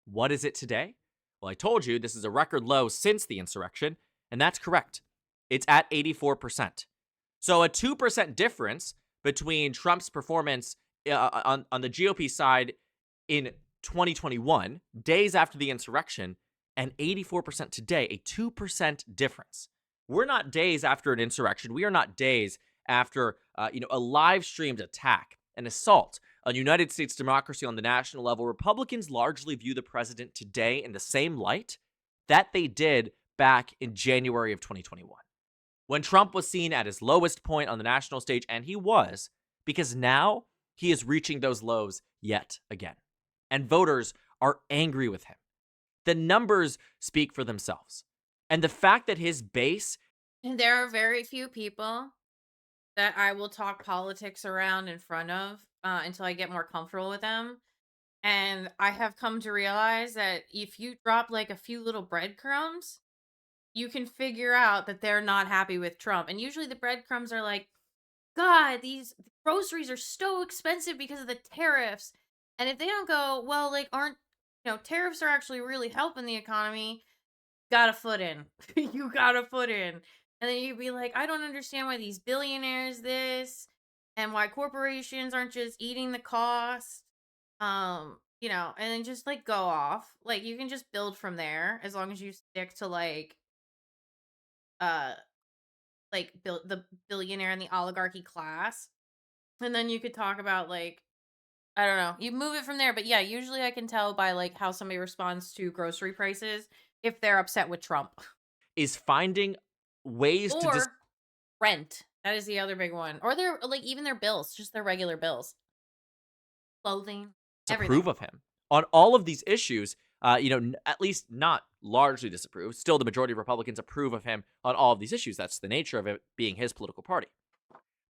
What is it today? Well, I told you this is a record low since the insurrection, and that's correct. It's at 84%. So a 2% difference between Trump's performance on the GOP side in 2021, days after the insurrection, and 84% today, a 2% difference. We're not days after an insurrection. We are not days after a live-streamed attack, an assault on United States democracy on the national level. Republicans largely view the president today in the same light that they did back in January of 2021, when Trump was seen at his lowest point on the national stage, and he was, because now he is reaching those lows yet again. And voters are angry with him. The numbers speak for themselves. And the fact that his base... And there are very few people that I will talk politics around in front of until I get more comfortable with them. And I have come to realize that if you drop like a few little breadcrumbs, you can figure out that they're not happy with Trump. And usually the breadcrumbs are like, God, these groceries are so expensive because of the tariffs. And if they don't go, well, like, tariffs are actually really helping the economy, got a foot in. You got a foot in. And then you'd be like, I don't understand why these billionaires this and why corporations aren't just eating the cost. And then just like go off. Like you can just build from there as long as you stick to the billionaire and the oligarchy class. And then you could talk about like, I don't know, you move it from there. But yeah, usually I can tell by like how somebody responds to grocery prices if they're upset with Trump. is finding ways Or to rent. That is the other big one. Or their like even their bills, just their regular bills. Clothing, everything. disapprove of him on all of these issues. At least not largely disapprove. Still, the majority of Republicans approve of him on all of these issues. That's the nature of it being his political party.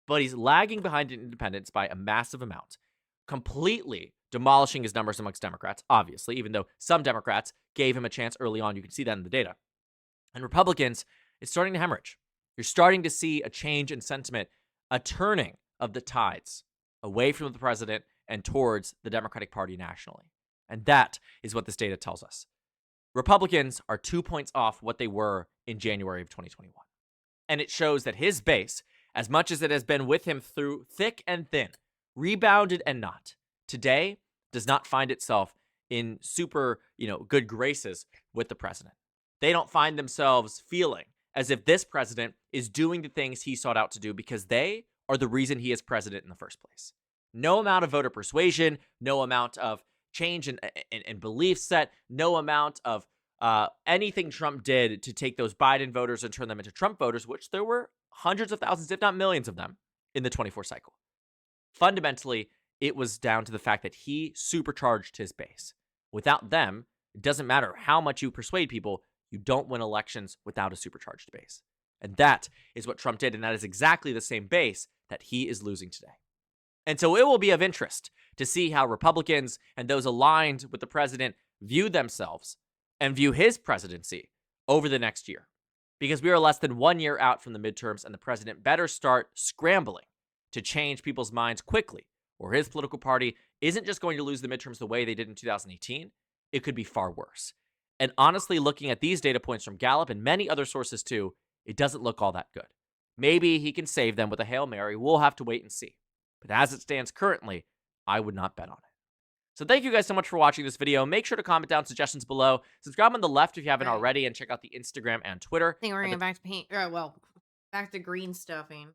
But he's lagging behind independents by a massive amount, completely demolishing his numbers amongst Democrats, obviously, even though some Democrats gave him a chance early on. You can see that in the data. And Republicans, it's starting to hemorrhage. You're starting to see a change in sentiment a turning of the tides away from the president and towards the Democratic Party nationally. And that is what this data tells us. Republicans are 2 points off what they were in January of 2021. And it shows that his base, as much as it has been with him through thick and thin, rebounded and not, today does not find itself in super, good graces with the president. They don't find themselves feeling as if this president is doing the things he sought out to do because they are the reason he is president in the first place. No amount of voter persuasion, no amount of change in belief set, no amount of anything Trump did to take those Biden voters and turn them into Trump voters, which there were hundreds of thousands, if not millions of them in the 24 cycle. Fundamentally, it was down to the fact that he supercharged his base. Without them, it doesn't matter how much you persuade people, you don't win elections without a supercharged base. And that is what Trump did, and that is exactly the same base that he is losing today. And so it will be of interest to see how Republicans and those aligned with the president view themselves and view his presidency over the next year. Because we are less than 1 year out from the midterms, and the president better start scrambling to change people's minds quickly, or his political party isn't just going to lose the midterms the way they did in 2018. It could be far worse. And honestly, looking at these data points from Gallup and many other sources too, it doesn't look all that good. Maybe he can save them with a Hail Mary. We'll have to wait and see. But as it stands currently, I would not bet on it. So thank you guys so much for watching this video. Make sure to comment down suggestions below. Subscribe on the left if you haven't already, and check out the Instagram and Twitter. I think we're going back to back to green stuffing.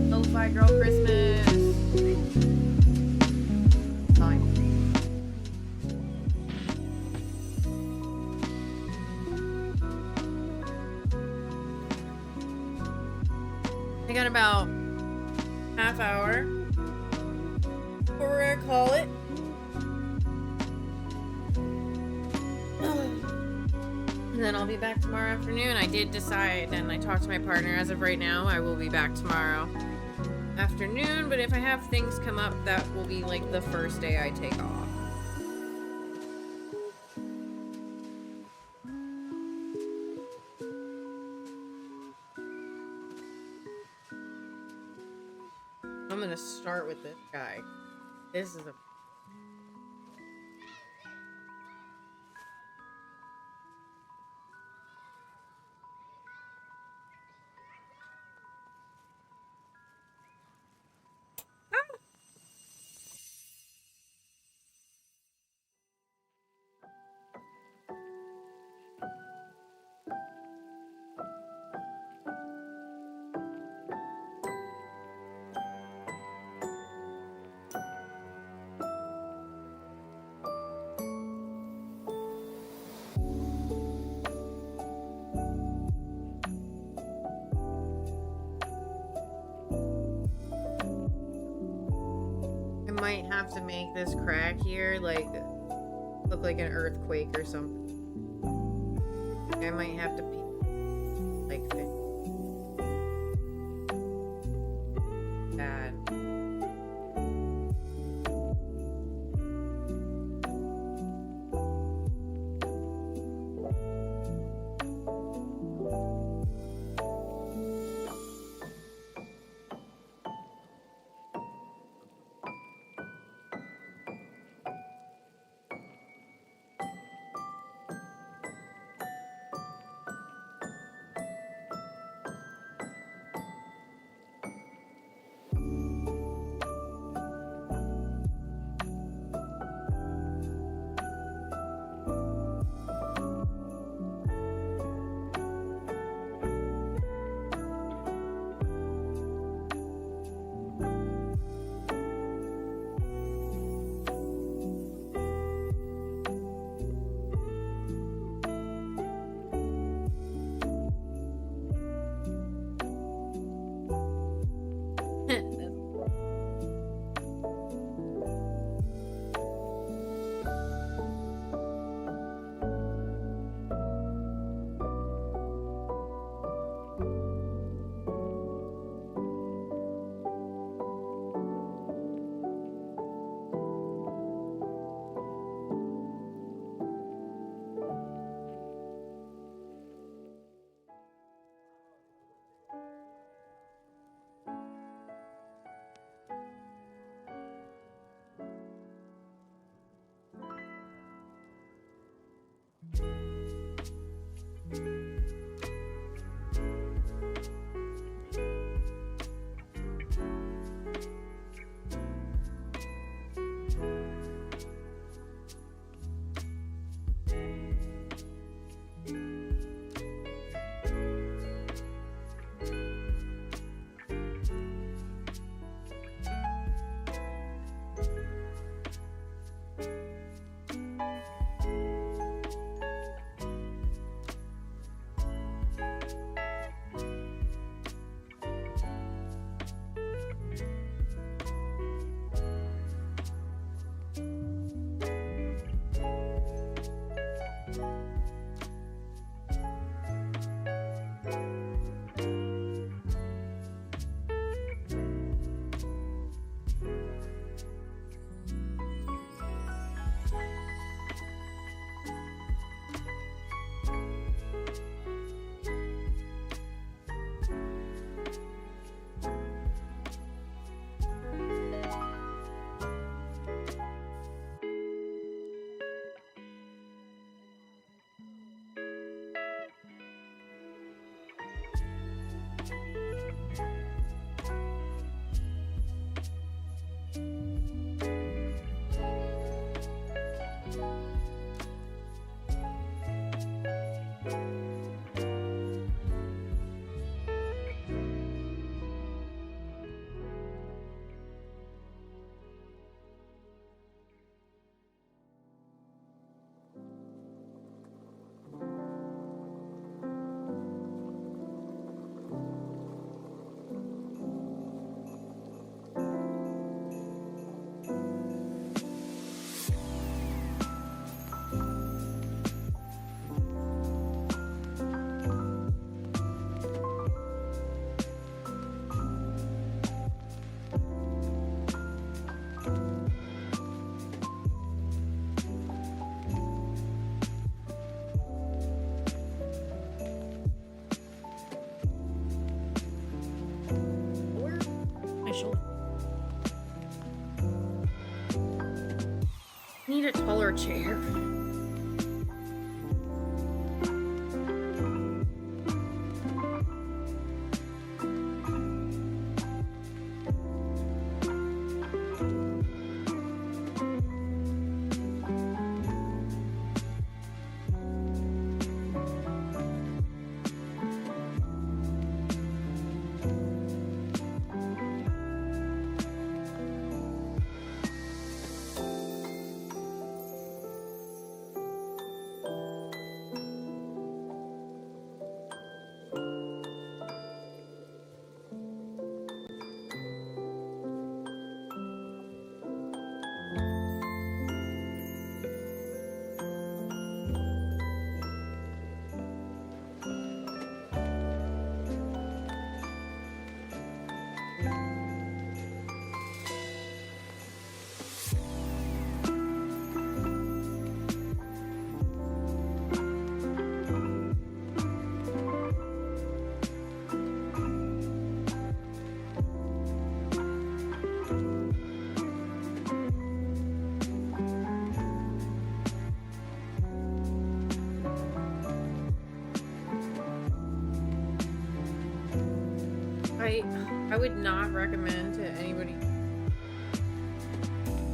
Lo-fi girl Christmas. Fine. I got about half hour. What we're gonna call it. And then I'll be back tomorrow afternoon. I did decide, and I talked to my partner, as of right now, I will be back tomorrow afternoon, but if I have things come up, that will be like the first day I take off. I'm gonna start with this guy. This is a might have to make this crack here like look like an earthquake or something. I might have to like fix that. Need a taller chair. I would not recommend to anybody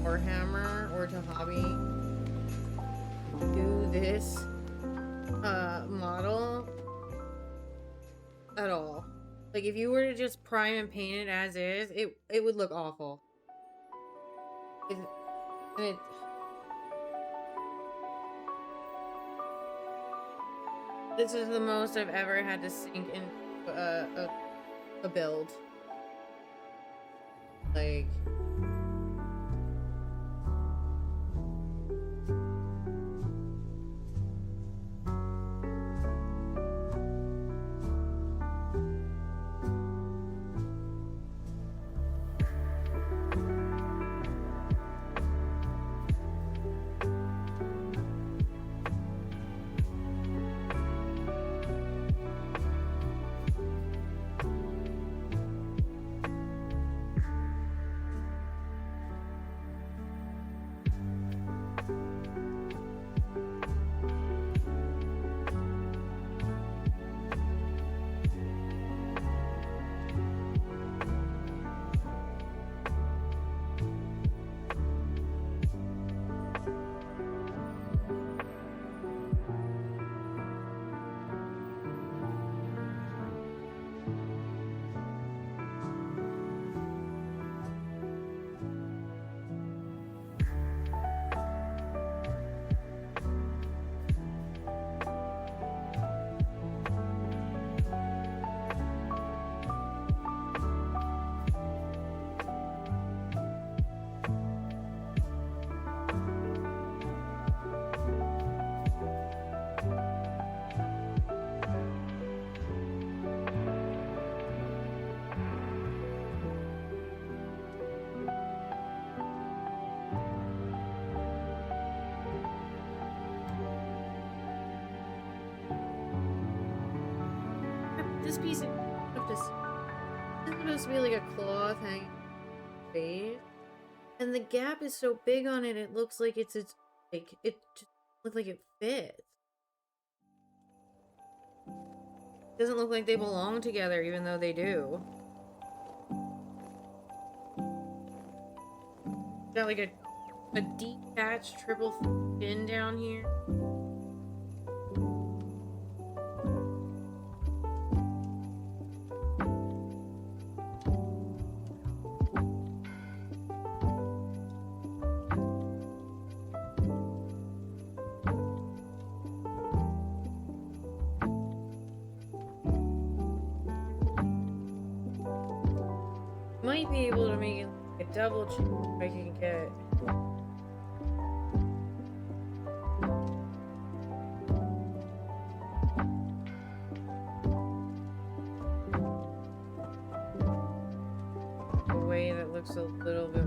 Warhammer or to hobby do this model at all. Like if you were to just prime and paint it as is, it would look awful. This is the most I've ever had to sink in a build. Like this piece of this is supposed to be like a cloth hanging face, and the gap is so big on it. It looks like it's like it just looks like it fits. Doesn't look like they belong together, even though they do. Got like a detached triple fin down here. Might be able to make it like a double check if I can get. A way that looks a little bit.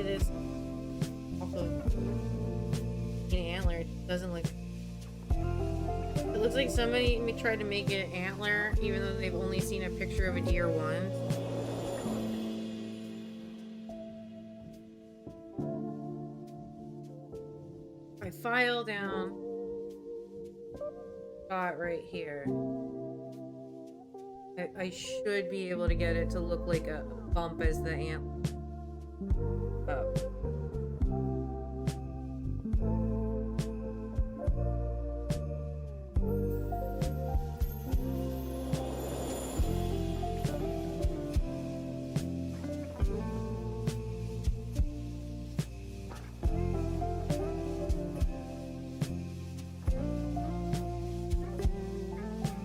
This off of an antler, it doesn't look. It looks like somebody tried to make it antler, even though they've only seen a picture of a deer once. I file down. Spot right here. I should be able to get it to look like a bump as the antler. Up.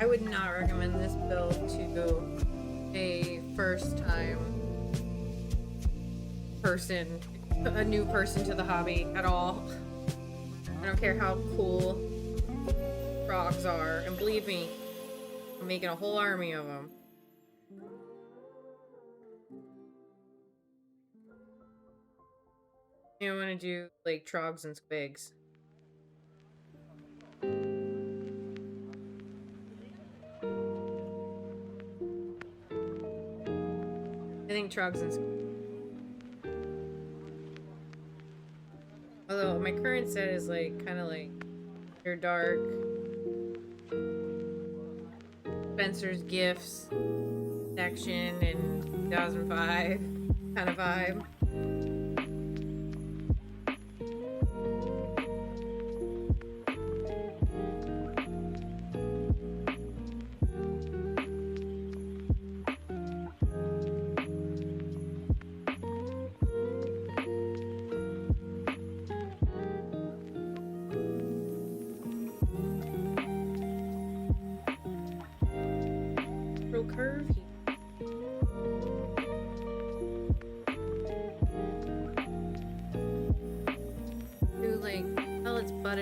I would not recommend this build to a first-time person, a new person to the hobby at all. I don't care how cool frogs are, and believe me, I'm making a whole army of them. You want to do like trogs and squigs. I think trogs and squigs. Although my current set is like kind of like your dark Spencer's Gifts section in 2005 kind of vibe. Curve here.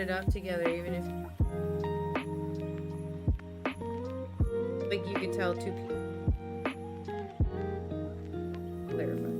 it up together, even if like you could tell two people. Clarify.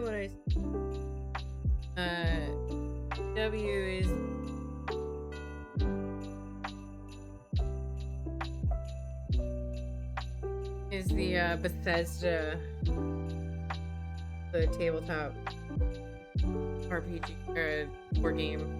What I W is the Bethesda, the tabletop RPG board game.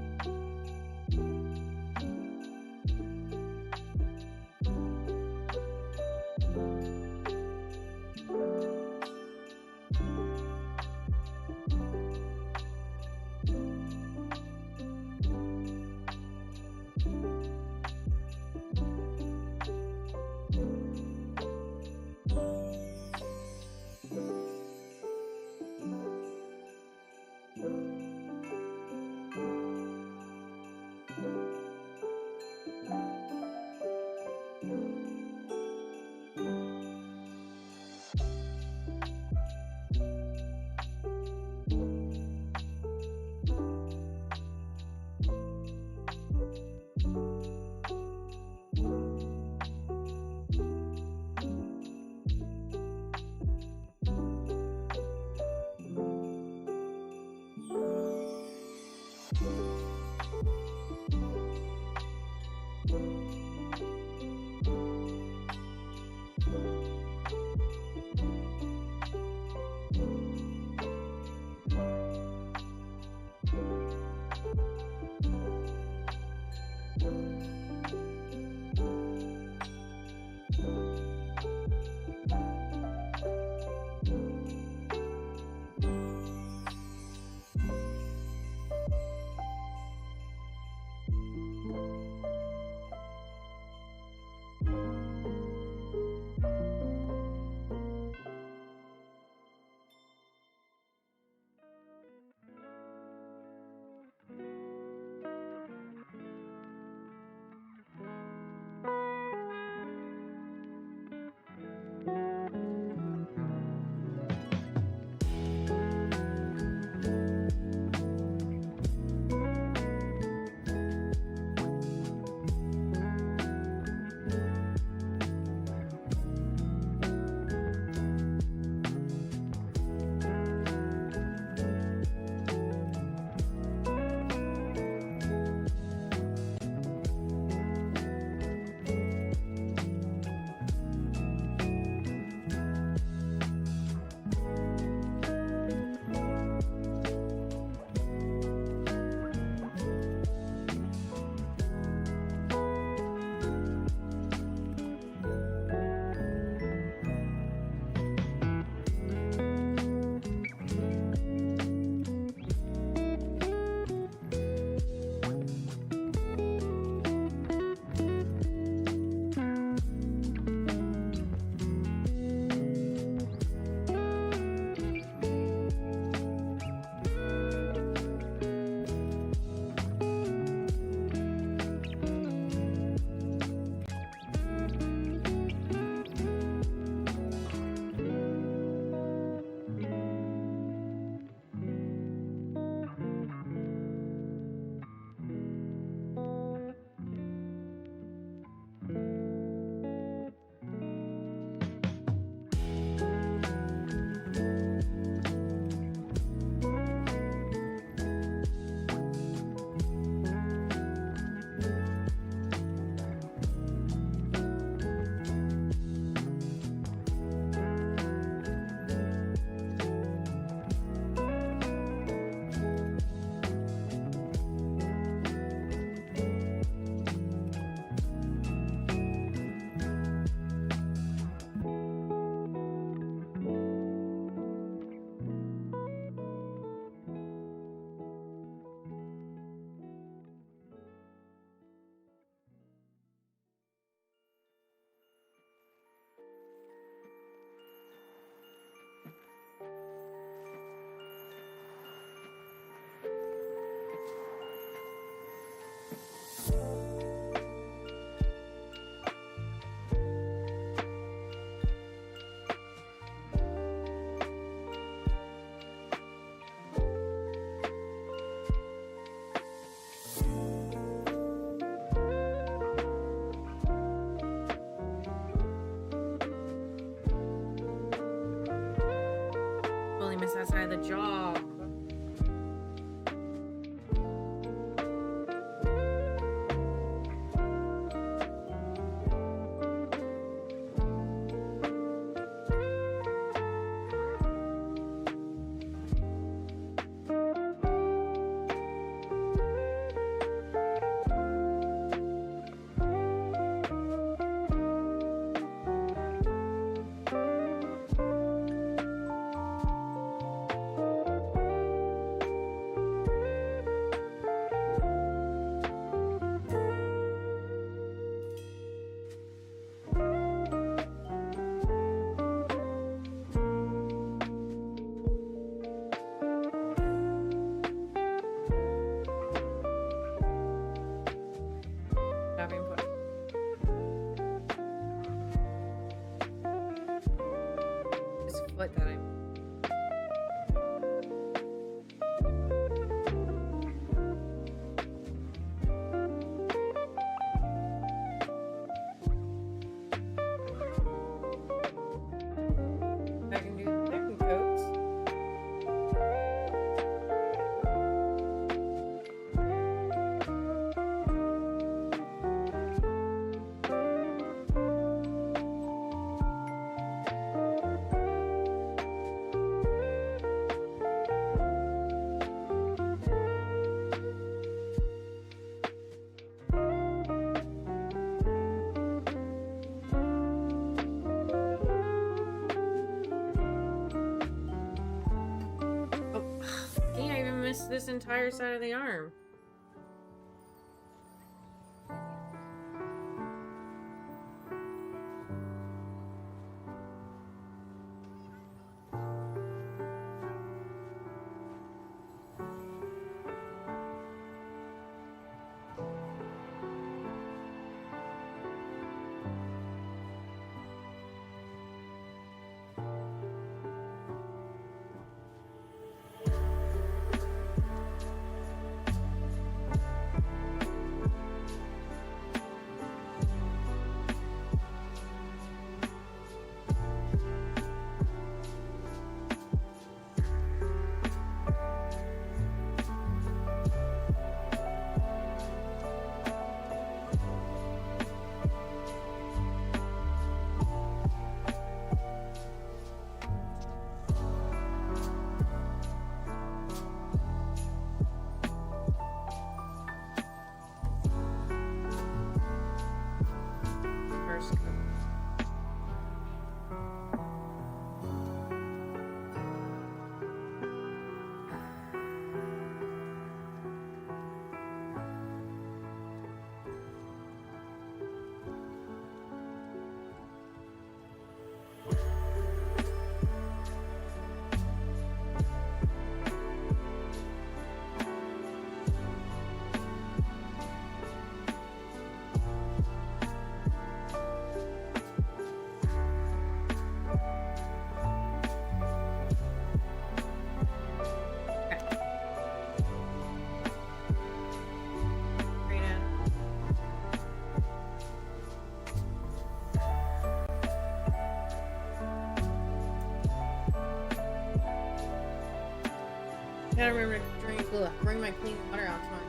outside of the job. Stopping point. His foot that I'm. I can do second coats. Dang, I even missed this entire side of the arm. First coat. Right in. Gotta remember to bring my clean water out tomorrow.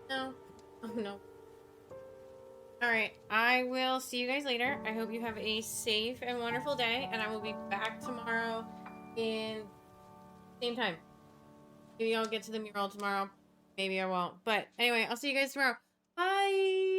No. Oh no. Alright, I will see you guys later. I hope you have a safe and wonderful day, and I will be back tomorrow in same time. Maybe I'll get to the mural tomorrow. Maybe I won't. But anyway, I'll see you guys tomorrow.